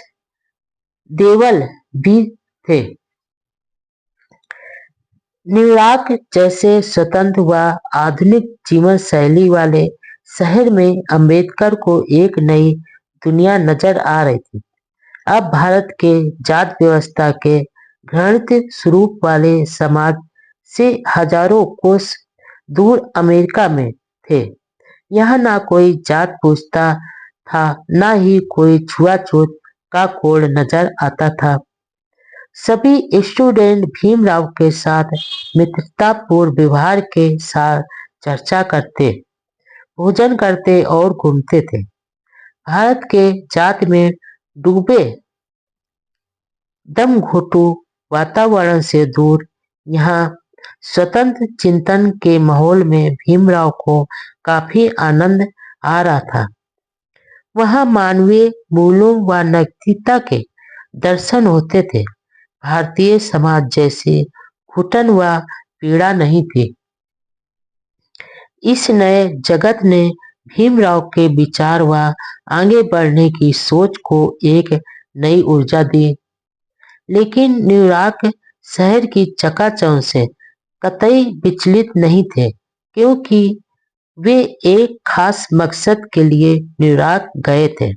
देवल भी थे। न्यूयॉर्क जैसे स्वतंत्र व आधुनिक जीवन शैली वाले शहर में अम्बेडकर को एक नई दुनिया नजर आ रही थी। अब भारत के जात व्यवस्था के घृणित स्वरूप वाले समाज से हजारों कोस दूर अमेरिका में थे। यहाँ ना कोई जात पूछता था, ना ही कोई छुआछूत का कोड नजर आता था। सभी स्टूडेंट भीमराव के साथ मित्रतापूर्ण व्यवहार के साथ चर्चा करते, भोजन करते और घूमते थे। भारत के जात में डूबे दमघोटू वातावरण से दूर यहाँ स्वतंत्र चिंतन के माहौल में भीमराव को काफी आनंद आ रहा था। वहाँ मानवीय मूल्यों व नैतिकता के दर्शन होते थे। भारतीय समाज जैसे घुटन व पीड़ा नहीं थी। इस नए जगत ने भीमराव के विचार व आगे बढ़ने की सोच को एक नई ऊर्जा दी। लेकिन न्यूयॉर्क शहर की चकाचौंध से कतई विचलित नहीं थे, क्योंकि वे एक खास मकसद के लिए न्यूयॉर्क गए थे।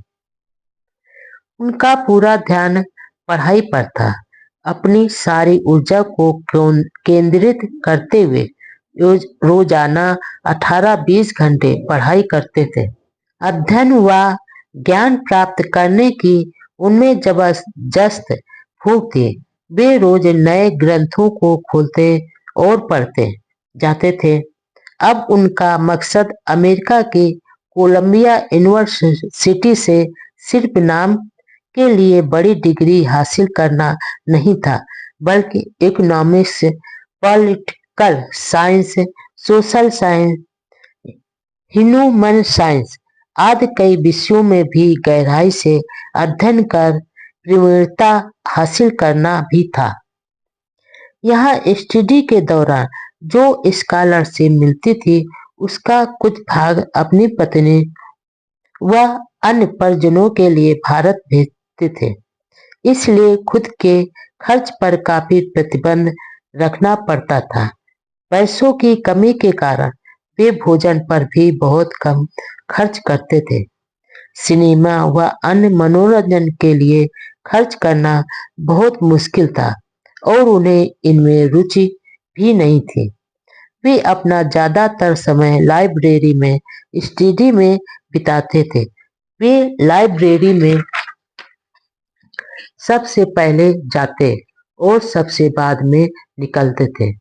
उनका पूरा ध्यान पढ़ाई पर था। अपनी सारी ऊर्जा को केंद्रित करते हुए रोजाना 18-20 घंटे पढ़ाई करते थे। अध्ययन व ज्ञान प्राप्त करने की उनमें जबरदस्त भूख थी। वे रोज नए ग्रंथों को खोलते और पढ़ते जाते थे। अब उनका मकसद अमेरिका की कोलंबिया यूनिवर्सिटी से सिर्फ नाम के लिए बड़ी डिग्री हासिल करना नहीं था, बल्कि economics, political science, social science, human science आदि कई विषयों में भी गहराई से अध्ययन कर प्रवीणता हासिल करना भी था। यहाँ स्टडी के दौरान जो स्कॉलरशिप मिलती थी, उसका कुछ भाग अपनी पत्नी व अन्य परिजनों के लिए भारत भेजते थे। इसलिए खुद के खर्च पर काफी प्रतिबंध रखना पड़ता था। पैसों की कमी के कारण वे भोजन पर भी बहुत कम खर्च करते थे। सिनेमा व अन्य मनोरंजन के लिए खर्च करना बहुत मुश्किल था और उन्हें इनमें रुचि भी नहीं थी। वे अपना ज्यादातर समय लाइब्रेरी में, स्टडी में बिताते थे। वे लाइब्रेरी में सबसे पहले जाते और सबसे बाद में निकलते थे।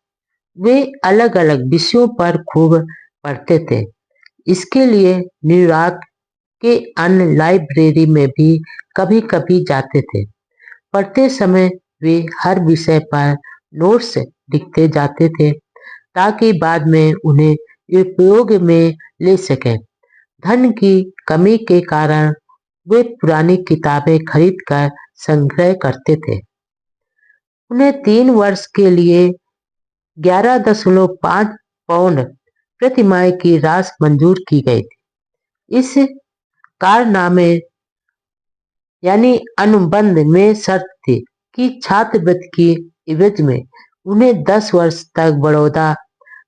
वे अलग अलग विषयों पर खूब पढ़ते थे। इसके लिए न्यूयॉर्क के अन्य लाइब्रेरी में भी कभी कभी जाते थे। पढ़ते समय वे हर विषय पर नोट्स लिखते जाते थे ताकि बाद में उन्हें उपयोग में ले सकें। धन की कमी के कारण वे पुरानी किताबें खरीदकर संग्रह करते थे। उन्हें 3 वर्ष के लिए 11.5 पाउंड प्रति माह की राशि मंजूर की गई थी। इस कारनामे यानी अनुबंध में शर्त थी कि छात्रवृत्ति की एवज में उन्हें 10 वर्ष तक बड़ौदा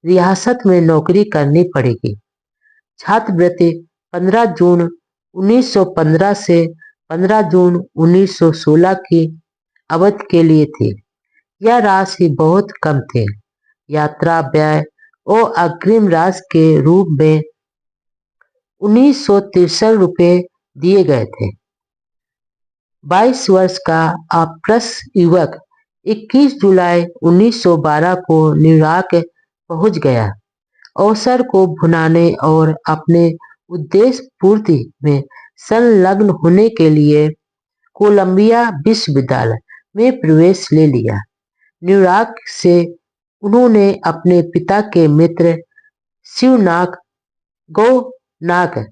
रियासत में नौकरी करनी पड़ेगी। छात्रवृत्ति 15 जून 1915 से 15 जून 1916 की अवधि के लिए थी। यह राशि बहुत कम थी। यात्रा व्यय और अग्रिम राशि के रूप में 1963 रुपये दिए गए थे। 22 वर्ष का अप्रसन्न युवक 21 जुलाई 1912 को न्यूयॉर्क पहुंच गया। अवसर को भुनाने और अपने उद्देश्य पूर्ति में संलग्न होने के लिए कोलंबिया विश्वविद्यालय में प्रवेश ले लिया। न्यूयॉर्क से उन्होंने अपने पिता के मित्र शिवनाथ गौनाक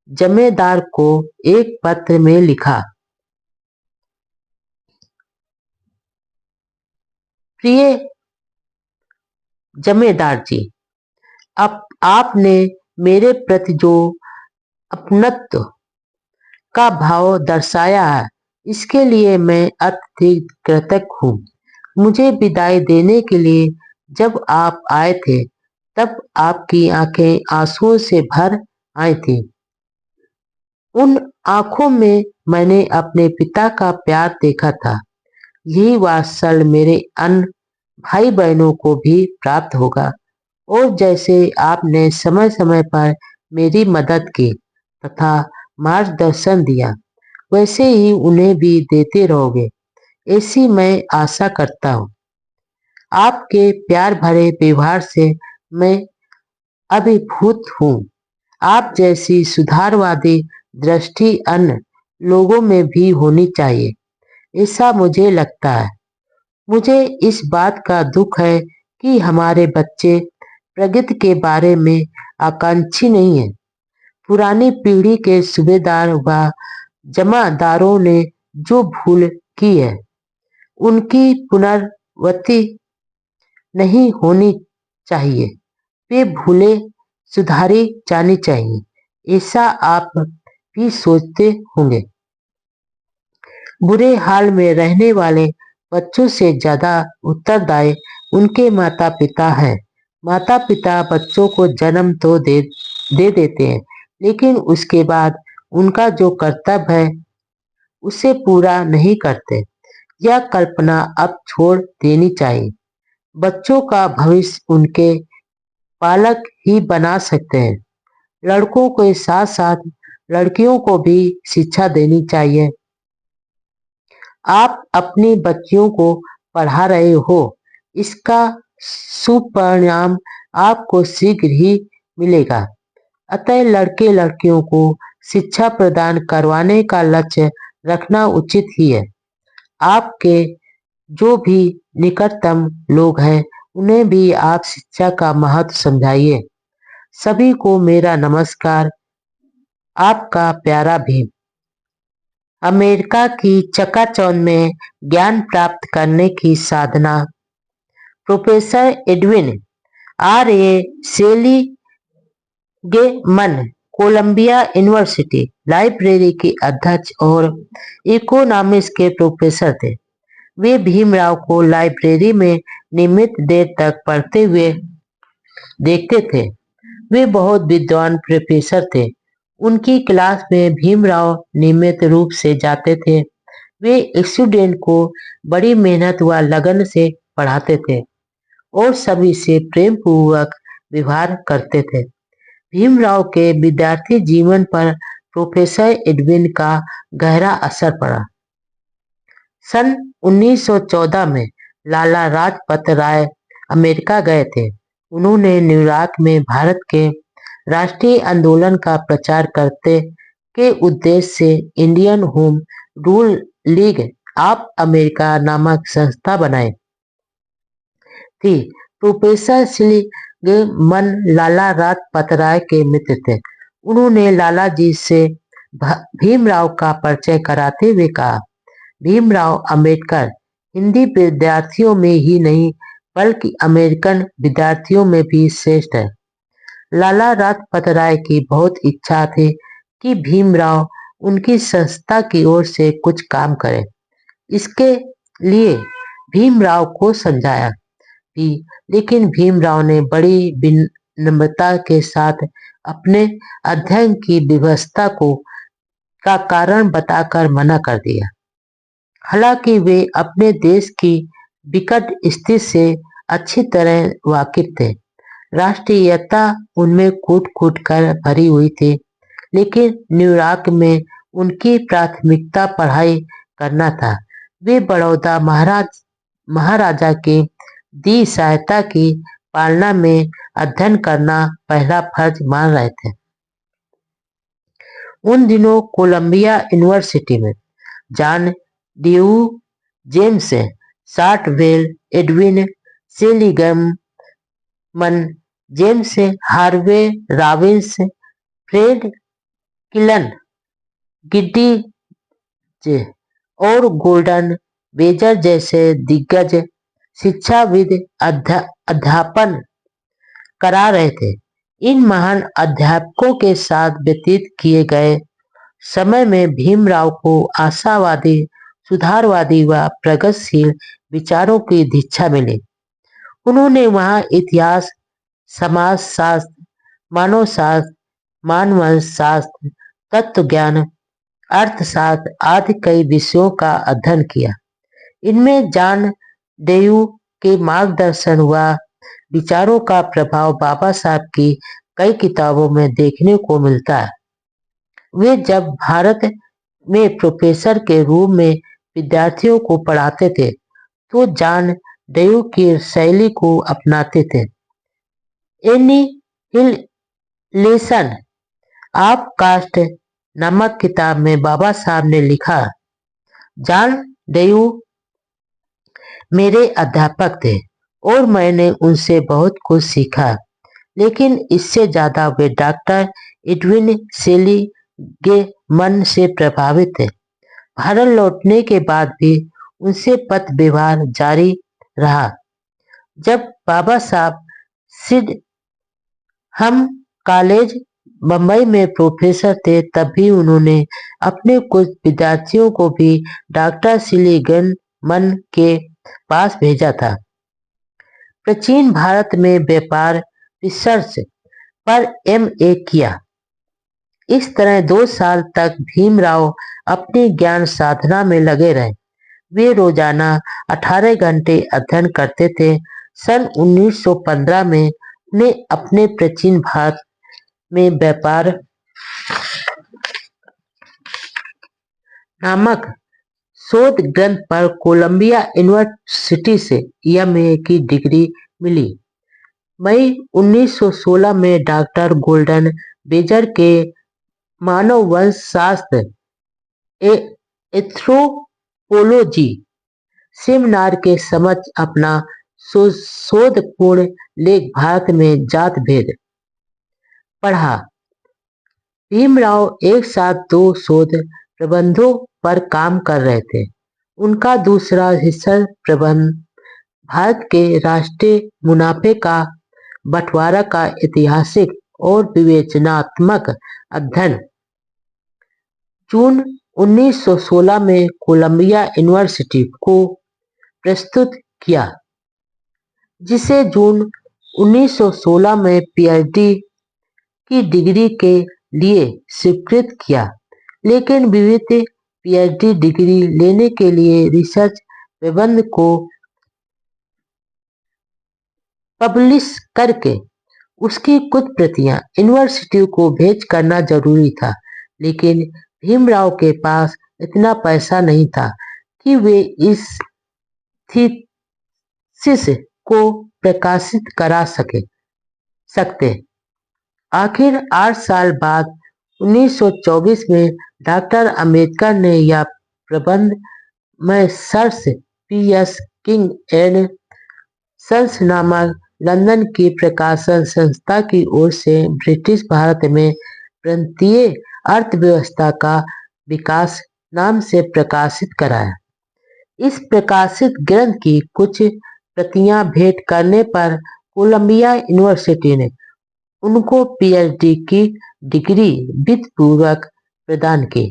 जमींदार को एक पत्र में लिखा। प्रिय जमींदार जी, आपने मेरे प्रति जो अपनत्व का भाव दर्शाया है, इसके लिए मैं अत्यधिक कृतज्ञ हूँ। मुझे विदाई देने के लिए जब आप आए थे, तब आपकी आंखें आंसुओं से भर आई थी। उन आंखों में मैंने अपने पिता का प्यार देखा था। यही वात्सल्य मेरे अन्य भाई बहनों को भी प्राप्त होगा और जैसे आपने समय समय पर मेरी मदद की तथा मार्गदर्शन दिया, वैसे ही उन्हें भी देते रहोगे, ऐसी मैं आशा करता हूँ। आपके प्यार भरे व्यवहार से मैं अभिभूत हूँ। आप जैसी सुधारवादी दृष्टि अन्य लोगों में भी होनी चाहिए, ऐसा मुझे लगता है। मुझे इस बात का दुख है कि हमारे बच्चे प्रगति के बारे में आकांक्षी नहीं है। पुरानी पीढ़ी के सूबेदार व जमादारों ने जो भूल की है, उनकी पुनरावृत्ति नहीं होनी चाहिए। वे भूलें सुधारी जानी चाहिए, ऐसा आप भी सोचते होंगे। बुरे हाल में रहने वाले बच्चों से ज्यादा उत्तरदायी उनके माता पिता हैं। माता पिता बच्चों को जन्म तो दे देते हैं, लेकिन उसके बाद उनका जो कर्तव्य है उसे पूरा नहीं करते। यह कल्पना अब छोड़ देनी चाहिए। बच्चों का भविष्य उनके पालक ही बना सकते हैं। लड़कों के साथ साथ लड़कियों को भी शिक्षा देनी चाहिए। आप अपनी बच्चियों को पढ़ा रहे हो, इसका सुपरिणाम आपको शीघ्र ही मिलेगा। अतः लड़के लड़कियों को शिक्षा प्रदान करवाने का लक्ष्य रखना उचित ही है। आपके जो भी निकटतम लोग हैं, उन्हें भी आप शिक्षा का महत्व समझाइए। सभी को मेरा नमस्कार। आपका प्यारा भीम। अमेरिका की चकाचौंध में ज्ञान प्राप्त करने की साधना। प्रोफेसर एडविन आर ए शेली गे मन कोलंबिया यूनिवर्सिटी लाइब्रेरी के अध्यक्ष और इकोनॉमिक्स के प्रोफेसर थे। वे भीमराव को लाइब्रेरी में नियमित देर तक पढ़ते हुए देखते थे। वे बहुत विद्वान प्रोफेसर थे। उनकी क्लास में भीमराव नियमित रूप से जाते थे। वे स्टूडेंट को बड़ी मेहनत व लगन से पढ़ाते थे और सभी से प्रेम पूर्वक व्यवहार करते थे। भीमराव के विद्यार्थी जीवन पर प्रोफेसर एडविन का गहरा असर पड़ा। सन 1914 में लाला लाजपत राय अमेरिका गए थे। उन्होंने न्यूयॉर्क में भारत के राष्ट्रीय आंदोलन का प्रचार करते के उद्देश्य से Indian home rule league of America नामक संस्था बनाई थी। प्रोफेसर सिलिगमन लाला लाजपत राय के मित्र थे। उन्होंने लाला जी से भीमराव का परिचय कराते हुए कहा, भीमराव अंबेडकर हिंदी विद्यार्थियों में ही नहीं बल्कि अमेरिकन विद्यार्थियों में भी श्रेष्ठ है। लाला लाजपत राय की बहुत इच्छा थी कि भीमराव उनकी संस्था की ओर से कुछ काम करें। इसके लिए भीमराव को समझाया भी, लेकिन भीमराव ने बड़ी विनम्रता के साथ अपने अध्ययन की व्यवस्था का कारण बताकर मना कर दिया। हालांकि वे अपने देश की विकट स्थिति से अच्छी तरह वाकिफ थे। राष्ट्रीयता उनमें कूट कूट कर भरी हुई थी, लेकिन न्यूयॉर्क में उनकी प्राथमिकता पढ़ाई करना था। वे बड़ौदा महाराजा के दी सहायता की पालना में अध्ययन करना पहला फर्ज मान रहे थे। उन दिनों कोलंबिया यूनिवर्सिटी में John Dewey, James Shotwell, Edwin Seligman, James Harvey Robinson, Franklin गिड्डिज और गोल्डन बेजर जैसे दिग्गज शिक्षाविद अध्यापन करा रहे थे। इन महान अध्यापकों के साथ व्यतीत किए गए समय में भीमराव को आशावादी, सुधारवादी व प्रगतिशील विचारों की दीक्षा मिली। उन्होंने वहां इतिहास, समाजशास्त्र, मानवशास्त्र, मानवशास्त्र, तत्वज्ञान, अर्थशास्त्र आदि कई विषयों का अध्ययन किया। इनमें जॉन ड्यू के मार्गदर्शन व विचारों का प्रभाव बाबा साहब की कई किताबों में देखने को मिलता है। वे जब भारत में प्रोफेसर के रूप में विद्यार्थियों को पढ़ाते थे तो जॉन ड्यू की शैली को अपनाते थे। एनिहिलेशन ऑफ कास्ट नामक किताब में बाबा साहब ने लिखा, जॉन ड्यू मेरे अध्यापक थे और मैंने उनसे बहुत कुछ सीखा, लेकिन इससे ज्यादा वे डॉक्टर एडविन सेलिगमन से प्रभावित थे। भारत लौटने के बाद भी उनसे पत्र व्यवहार जारी रहा। जब बाबा साहब सिडहम कॉलेज बम्बई में प्रोफेसर थे तब भी उन्होंने अपने कुछ विद्यार्थियों को भी डॉक्टर सिलिगमन के पास भेजा था। प्राचीन भारत में व्यापार रिसर्च पर MA किया। इस तरह 2 साल तक भीमराव अपनी ज्ञान साधना में लगे रहे। वे रोजाना 18 घंटे अध्ययन करते थे। सन 1915 में उन्हें अपने प्राचीन भारत में व्यापार नामक शोध ग्रंथ पर कोलंबिया यूनिवर्सिटी से MA की डिग्री मिली। मई 1916 में डॉक्टर गोल्डन बेजर के मानववंशशास्त्र एंथ्रोपोलॉजी सेमिनार के समक्ष अपना शोधपूर्ण लेख भारत में जात भेद पढ़ा। भीमराव एक साथ 2 शोध प्रबंधों पर काम कर रहे थे। उनका दूसरा रिसर्च प्रबंध भारत के राष्ट्रीय मुनाफे का बंटवारा का ऐतिहासिक और विवेचनात्मक अध्ययन जून 1916 में कोलंबिया यूनिवर्सिटी को प्रस्तुत किया, जिसे जून 1916 में पीएचडी की डिग्री के लिए स्वीकृत किया। लेकिन विविध पीएचडी डिग्री लेने के लिए रिसर्च प्रबंध को पब्लिश करके उसकी कुछ प्रतियां यूनिवर्सिटी को भेज करना जरूरी था, लेकिन भीमराव के पास इतना पैसा नहीं था कि वे इस थीसिस को प्रकाशित करा सकते। आखिर 8 साल बाद 1924 में डॉक्टर अंबेडकर ने यह प्रबंध messrs P S. King and Sons नामक लंदन की प्रकाशन संस्था की ओर से ब्रिटिश भारत में प्रांतीय अर्थव्यवस्था का विकास नाम से प्रकाशित कराया। इस प्रकाशित ग्रंथ की कुछ प्रतियां भेंट करने पर कोलंबिया यूनिवर्सिटी ने उनको पीएचडी की डिग्री विधिपूर्वक प्रदान की।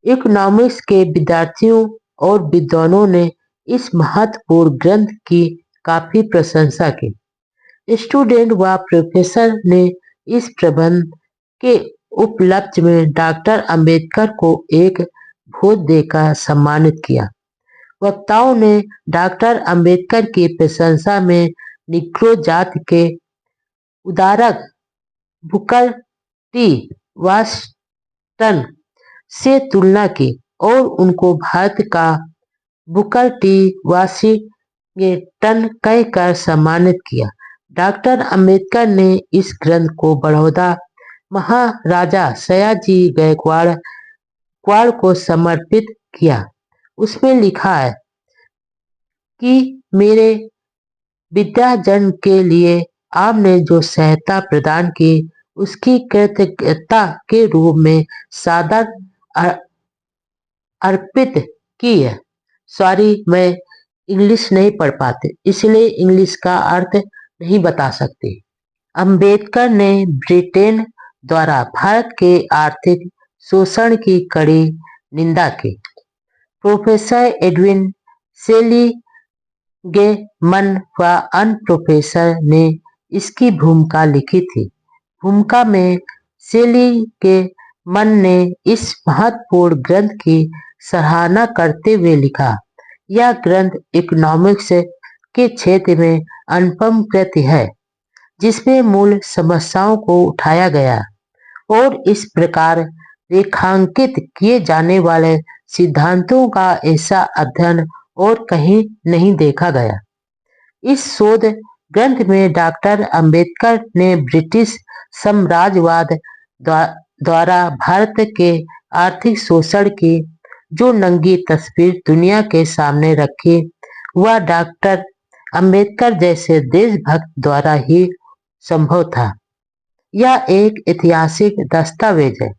इकोनॉमिक्स के विद्यार्थियों और विद्वानों ने इस महत्वपूर्ण ग्रंथ की काफी प्रशंसा की। स्टूडेंट व प्रोफेसर ने इस प्रबंध के उपलक्ष्य में डॉक्टर अंबेडकर को एक भोज देकर सम्मानित किया। वक्ताओं ने डॉक्टर अंबेडकर की प्रशंसा में निग्रो जाति के उद्धारक बुकर टी वाशिंगटन से तुलना की और उनको भारत का बुकर टी वाशिंगटन कहकर सम्मानित किया। डॉक्टर अंबेडकर ने इस ग्रंथ को बड़ौदा महाराजा सयाजी गायकवाड़ को समर्पित किया। उसमें लिखा है कि मेरे विद्यार्जन के लिए आपने जो सहायता प्रदान की उसकी कृतज्ञता के रूप में सादर अर्पित की है। सॉरी, मैं इंग्लिश नहीं पढ़ पाते, इसलिए इंग्लिश का अर्थ नहीं बता सकते। अंबेडकर ने ब्रिटेन द्वारा भारत के आर्थिक शोषण की कड़ी निंदा की। प्रोफेसर एडविन सेलिगमैन व अन्य प्रोफेसर ने इसकी भूमिका लिखी थी। भूमिका में सेलिगमैन ने इस महत्वपूर्ण ग्रंथ की सराहना करते हुए लिखा, यह ग्रंथ इकोनॉमिक्स के क्षेत्र में अनुपम कृति है, जिसमें मूल समस्याओं को उठाया गया और इस प्रकार रेखांकित किए जाने वाले सिद्धांतों का ऐसा अध्ययन और कहीं नहीं देखा गया। इस शोध ग्रंथ में डॉक्टर अंबेडकर ने ब्रिटिश साम्राज्यवाद द्वारा भारत के आर्थिक शोषण की जो नंगी तस्वीर दुनिया के सामने रखी, वह डॉक्टर अंबेडकर जैसे देशभक्त द्वारा ही संभव था। यह एक ऐतिहासिक दस्तावेज है।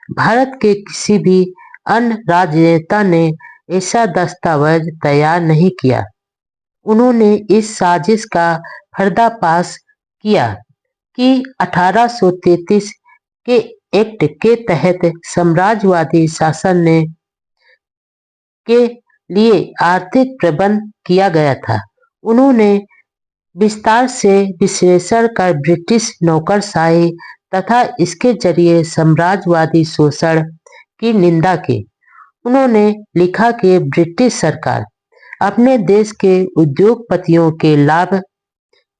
भारत के किसी भी अन्य राजनेता ने ऐसा दस्तावेज तैयार नहीं किया। उन्होंने इस साजिश का पर्दाफाश किया कि 1833 के एक्ट के तहत साम्राज्यवादी शासन के लिए आर्थिक प्रबंध किया गया था। उन्होंने विस्तार से विश्लेषण कर ब्रिटिश नौकरशाही तथा इसके जरिए साम्राज्यवादी शोषण की निंदा की। उन्होंने लिखा कि ब्रिटिश सरकार अपने देश के उद्योगपतियों के लाभ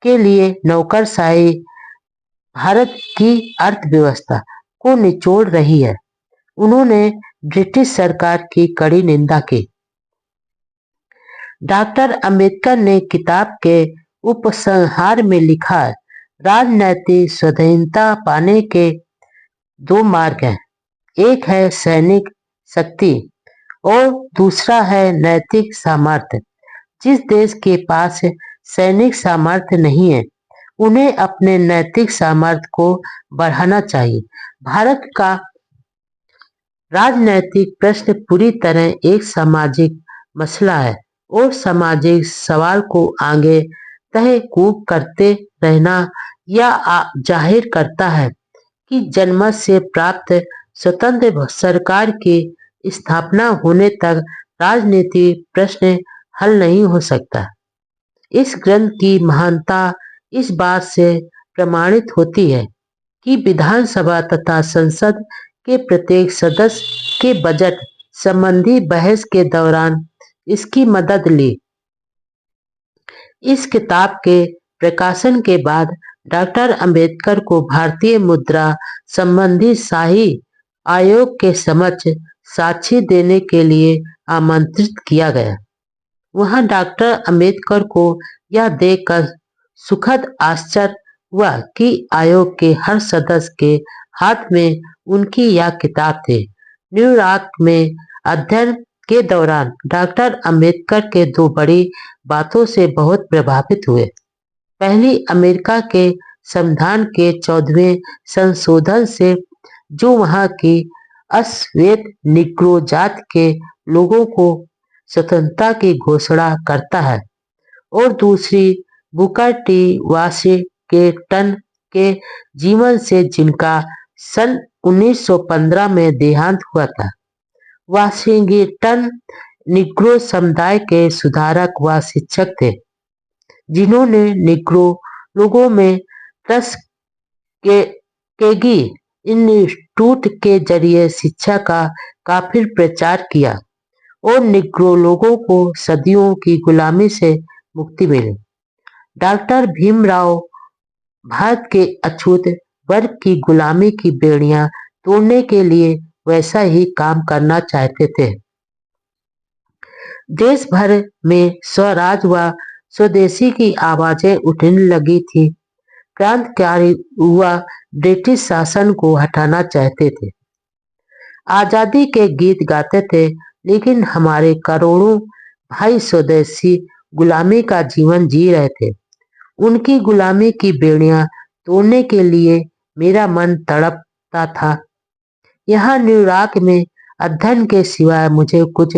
के लिए नौकरशाही भारत की अर्थव्यवस्था को निचोड़ रही है। उन्होंने ब्रिटिश सरकार की कड़ी निंदा की। डॉक्टर अंबेडकर ने किताब के उपसंहार में लिखा, राजनैतिक स्वाधीनता पाने के 2 मार्ग हैं, एक है सैनिक शक्ति और दूसरा है नैतिक सामर्थ्य। जिस देश के पास सैनिक सामर्थ्य नहीं है, उन्हें अपने नैतिक सामर्थ्य को बढ़ाना चाहिए। भारत का राजनैतिक प्रश्न पूरी तरह एक सामाजिक मसला है और सामाजिक सवाल को आगे तहकूब करते रहना यह जाहिर करता है कि जनमत से प्राप्त स्वतंत्र सरकार की स्थापना होने तक राजनीतिक प्रश्न हल नहीं हो सकता। इस ग्रंथ की महानता इस बात से प्रमाणित होती है कि विधानसभा तथा संसद के प्रत्येक सदस्य के बजट संबंधी बहस के दौरान इसकी मदद ली। इस किताब के प्रकाशन के बाद डॉक्टर अंबेडकर को भारतीय मुद्रा संबंधी शाही आयोग के समक्ष साक्ष्य देने के लिए आमंत्रित किया गया। वहां डॉक्टर अंबेडकर को यह देखकर सुखद आश्चर्य हुआ कि आयोग के हर सदस्य के हाथ में उनकी यह किताब थी। न्यूयॉर्क में अध्ययन के दौरान डॉक्टर अंबेडकर के दो बड़ी बातों से बहुत प्रभावित हुए। पहली, अमेरिका के संविधान के 14वें संशोधन से जो वहां की अश्वेत निग्रो जाति के लोगों को स्वतंत्रता की घोषणा करता है, और दूसरी, बुकर टी वाशिंगटन के जीवन से जिनका सन 1915 में देहांत हुआ था। वाशिंगटन निग्रो समुदाय के सुधारक व शिक्षक थे, जिन्होंने निग्रो लोगों में टस्केगी इंस्टीट्यूट के जरिए शिक्षा का काफी प्रचार किया और निग्रो लोगों को सदियों की गुलामी से मुक्ति मिली। डॉक्टर भीमराव भारत के अछूत वर्ग की गुलामी की बेड़ियां तोड़ने के लिए वैसा ही काम करना चाहते थे। देश भर में स्वराज व स्वदेशी की आवाजें उठने लगी थी। क्रांतिकारी युवा ब्रिटिश शासन को हटाना चाहते थे, आजादी के गीत गाते थे, लेकिन हमारे करोड़ों भाई स्वदेशी गुलामी का जीवन जी रहे थे। उनकी गुलामी की बेड़ियां तोड़ने के लिए मेरा मन तड़पता था। यहाँ न्यूयॉर्क में अध्ययन के सिवाय मुझे कुछ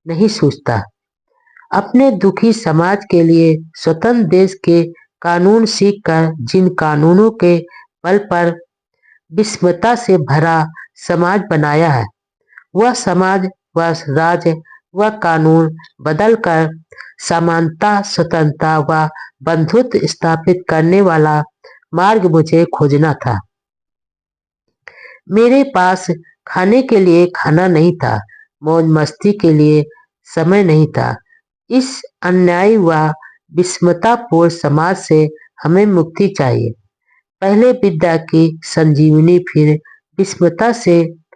नहीं सूझता। अपने दुखी समाज के लिए स्वतंत्र देश के कानून सीखकर जिन कानूनों के बल पर विषमता से भरा समाज बनाया है, वह समाज व राज व कानून बदलकर समानता, स्वतंत्रता व बंधुत्व स्थापित करने वाला मार्ग मुझे खोजना था। मेरे पास खाने के लिए खाना नहीं था, मौज मस्ती के लिए समय नहीं था। इस अन्यायी व विषमतापूर्ण समाज से हमें मुक्ति चाहिए। पहले विद्या की संजीवनी, फिर विषमता से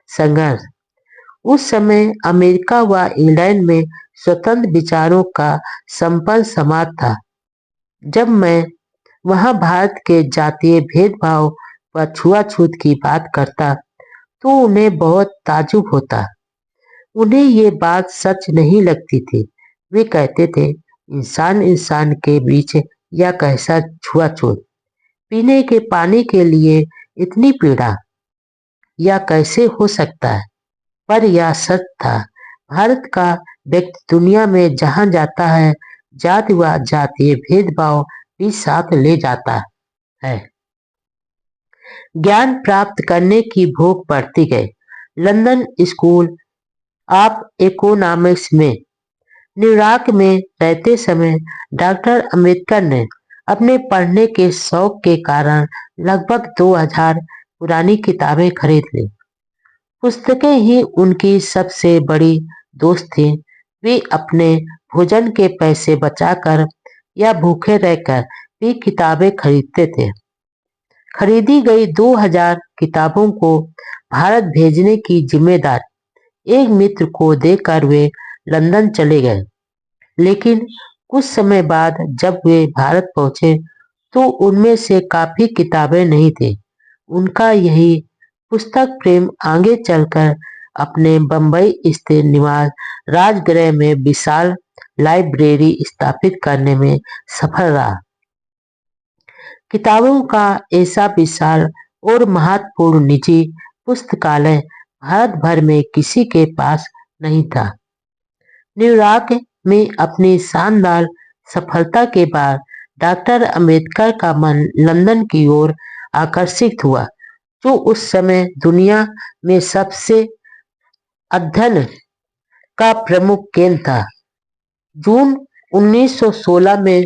संघर्ष। उस समय अमेरिका व इंग्लैंड में स्वतंत्र विचारों का संपन्न समाज था। जब मैं वहां भारत के जातीय भेदभाव व छुआछूत की बात करता तो उन्हें बहुत ताज्जुब होता। उन्हें ये बात सच नहीं लगती थी। वे कहते थे, इंसान इंसान के बीच यह कैसा छुआछूत, पीने के पानी के लिए इतनी पीड़ा, यह कैसे हो सकता है? पर यह सच था। भारत का व्यक्ति दुनिया में जहां जाता है, जाति व जातीय भेदभाव भी साथ ले जाता है। ज्ञान प्राप्त करने की भूख बढ़ती गई। लंदन स्कूल ऑफ इकोनॉमिक्स में न्यूयॉर्क में रहते समय डॉक्टर अंबेडकर ने अपने पढ़ने के शौक के कारण लगभग 2000 पुरानी किताबें खरीद ली। पुस्तकें ही उनकी सबसे बड़ी दोस्त थी। वे अपने भोजन के पैसे बचाकर या भूखे रहकर भी किताबें खरीदते थे। खरीदी गई 2000 किताबों को भारत भेजने की जिम्मेदारी एक मित्र को देकर वे लंदन चले गए। लेकिन कुछ समय बाद जब वे भारत पहुंचे तो उनमें से काफी किताबें नहीं थी। उनका यही पुस्तक प्रेम आगे चलकर अपने बंबई स्थित निवास राजगृह में विशाल लाइब्रेरी स्थापित करने में सफल रहा। किताबों का ऐसा विशाल और महत्वपूर्ण निजी पुस्तकालय भारत भर में किसी के पास नहीं था। न्यूयॉर्क में अपनी शानदार सफलता के बाद डॉक्टर अंबेडकर का मन लंदन की ओर आकर्षित हुआ, जो उस समय दुनिया में सबसे अध्ययन का प्रमुख केंद्र था। जून 1916 में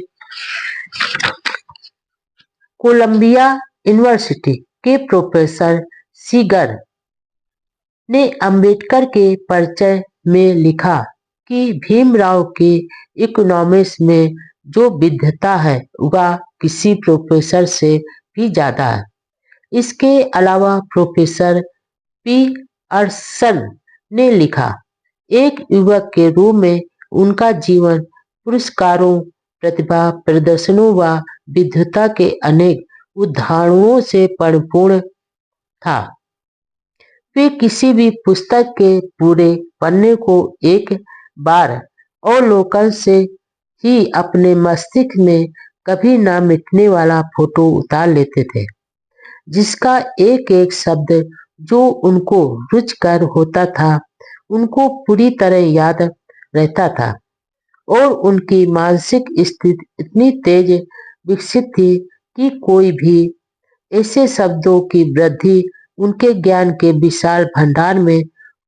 कोलंबिया यूनिवर्सिटी के प्रोफेसर सीगर ने अंबेडकर के परिचय में लिखा कि भीमराव की इकोनॉमिक्स में जो विद्वता है वह किसी प्रोफेसर से भी ज्यादा है। इसके अलावा प्रोफेसर पी अर्सन ने लिखा, एक युवक के रूप में उनका जीवन पुरस्कारों, प्रतिभा प्रदर्शनों व विद्वता के अनेक उदाहरणों से परिपूर्ण था। वे किसी भी पुस्तक के पूरे पन्ने को एक बार अवलोकन से ही अपने मस्तिष्क में कभी न मिटने वाला फोटो उतार लेते थे, जिसका एक एक शब्द जो उनको रुचकर होता था उनको पूरी तरह याद रहता था, और उनकी मानसिक स्थिति इतनी तेज विकसित थी कि कोई भी ऐसे शब्दों की वृद्धि उनके ज्ञान के विशाल भंडार में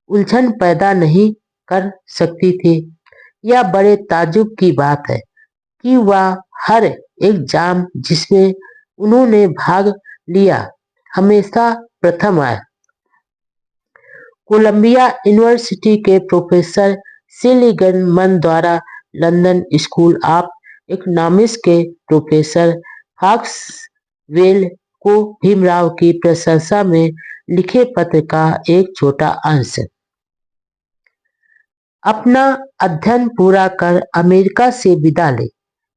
उलझन पैदा नहीं कर सकती थी। यह बड़े ताज्जुब की बात है कि वह हर एक एग्जाम जिसमें उन्होंने भाग लिया हमेशा प्रथम आए। कोलंबिया यूनिवर्सिटी के प्रोफेसर सेलिगमन द्वारा लंदन स्कूल ऑफ इकोनॉमिक्स के प्रोफेसर फॉक्सवेल को भीमराव की प्रशंसा में लिखे पत्र का एक छोटा अंश। अपना अध्ययन पूरा कर अमेरिका से विदा ले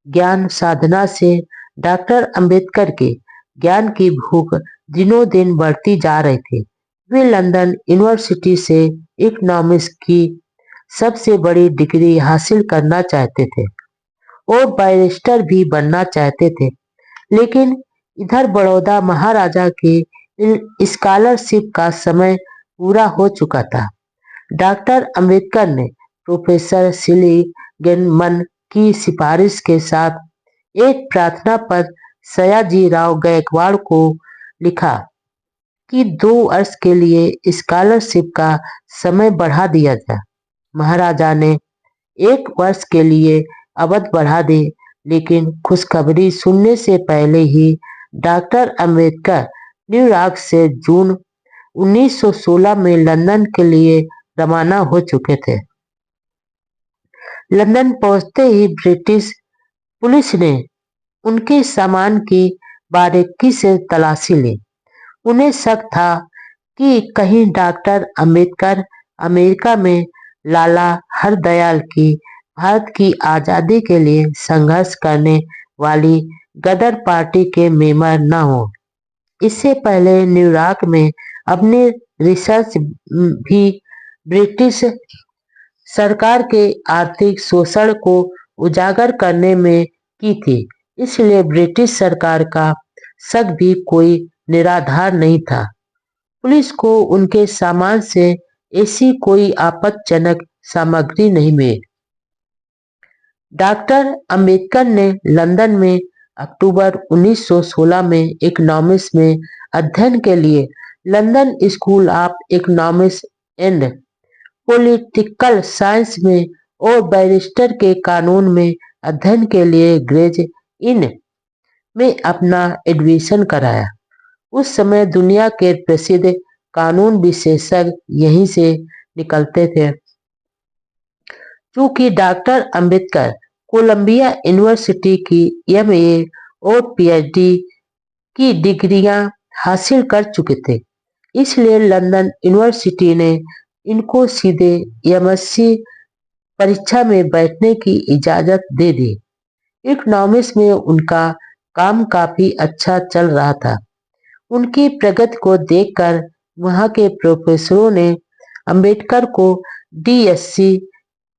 ज्ञान साधना से डॉक्टर अंबेडकर के ज्ञान की भूख दिनों दिन बढ़ती जा रही थी। वे लंदन यूनिवर्सिटी से इकोनॉमिक्स की सबसे बड़ी डिग्री हासिल करना चाहते थे और बैरिस्टर भी बनना चाहते थे, लेकिन इधर बड़ौदा महाराजा के स्कॉलरशिप का समय पूरा हो चुका था। डॉक्टर अंबेडकर ने प्रोफेसर सिलिगमन की सिफारिश के साथ एक प्रार्थना पत्र सयाजी राव गायकवाड़ को लिखा कि 2 वर्ष के लिए स्कॉलरशिप का समय बढ़ा दिया जाए। महाराजा ने 1 वर्ष के लिए अवधि बढ़ा दी, लेकिन खुशखबरी सुनने से पहले ही डॉक्टर अंबेडकर न्यूयॉर्क से जून 1916 में लंदन के लिए रवाना हो चुके थे। लंदन पहुंचते ही ब्रिटिश पुलिस ने उनके सामान की बारीकी से तलाशी ली। उन्हें शक था कि कहीं डॉक्टर अंबेडकर अमेरिका में लाला हरदयाल की भारत की आजादी के लिए संघर्ष करने वाली गदर पार्टी के मेंबर न हो। इससे पहले न्यूयॉर्क में अपने रिसर्च भी ब्रिटिश सरकार के आर्थिक शोषण को उजागर करने में की थी, इसलिए ब्रिटिश सरकार का शक भी कोई निराधार नहीं था। पुलिस को उनके सामान से ऐसी कोई आपत्तिजनक सामग्री नहीं मिली। डॉक्टर अंबेडकर ने लंदन में अक्टूबर 1916 में इकोनॉमिक्स में अध्ययन के लिए London school of economics and political science में और बैरिस्टर के कानून में अध्ययन के लिए ग्रेज इन में अपना एडमिशन कराया। उस समय दुनिया के प्रसिद्ध कानून विशेषज्ञ यहीं से निकलते थे। चूंकि डॉक्टर अंबेडकर कोलंबिया यूनिवर्सिटी की एमए और पीएचडी की डिग्रियां हासिल कर चुके थे, इसलिए लंदन यूनिवर्सिटी ने इनको सीधे एमएससी परीक्षा में बैठने की इजाजत दे दी। इकोनॉमिक्स में उनका काम काफी अच्छा चल रहा था। उनकी प्रगति को देखकर वहां के प्रोफेसरों ने अंबेडकर को डीएससी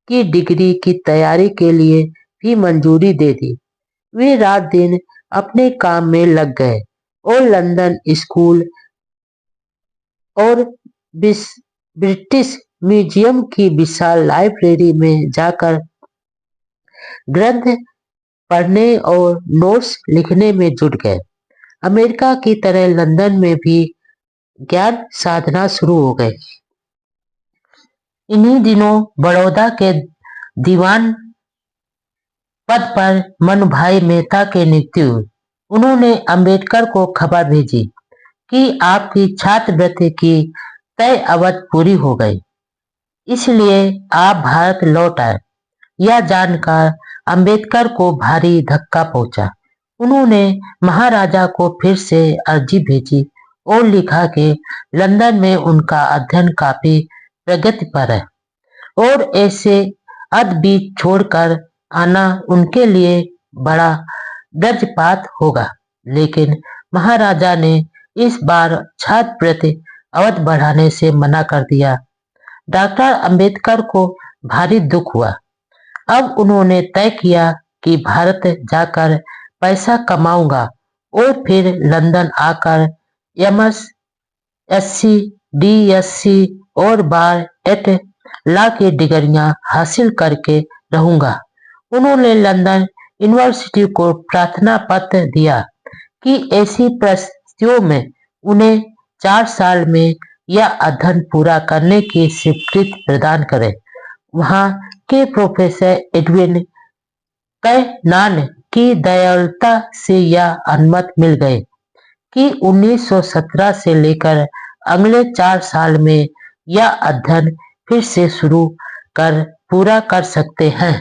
की डिग्री की तैयारी के लिए भी मंजूरी दे दी। वे रात दिन अपने काम में लग गए और लंदन स्कूल और ब्रिटिश म्यूजियम की विशाल लाइब्रेरी में जाकर ग्रंथ पढ़ने और नोट्स लिखने में जुट गए। अमेरिका की तरह लंदन में भी ज्ञान साधना शुरू हो गई। इन्हीं दिनों बड़ौदा के दीवान पद पर मनुभाई मेहता की नियुक्ति हुई। उन्होंने अंबेडकर को खबर भेजी कि आपकी छात्रवृत्ति की तय अवधि पूरी हो गई, इसलिए आप भारत लौट आए। यह जानकर अंबेडकर को भारी धक्का पहुंचा। उन्होंने महाराजा को फिर से अर्जी भेजी और लिखा कि लंदन में उनका अध्ययन काफी प्रगति पर है और ऐसे अदबीज छोड़कर आना उनके लिए बड़ा दर्जपात होगा। लेकिन महाराजा ने इस बार छात्रवृत्ति अवधि बढ़ाने से मना कर दिया। डॉक्टर अंबेडकर को भारी दुख हुआ। अब उन्होंने तय किया कि भारत जाकर पैसा कमाऊंगा और फिर लंदन आकर एमएस, एससी, डीएससी और बार एट लॉ की डिग्रियां हासिल करके रहूंगा। उन्होंने लंदन यूनिवर्सिटी को प्रार्थना पत्र दिया कि ऐसी परिस्थितियों में उन्हें 4 साल में यह अध्ययन पूरा करने की स्वीकृति प्रदान करें। वहां के प्रोफेसर एडविन कैनान की दयालुता से यह अनुमति मिल गई कि 1917 से लेकर अगले 4 साल में यह अध्ययन फिर से शुरू कर पूरा कर सकते हैं।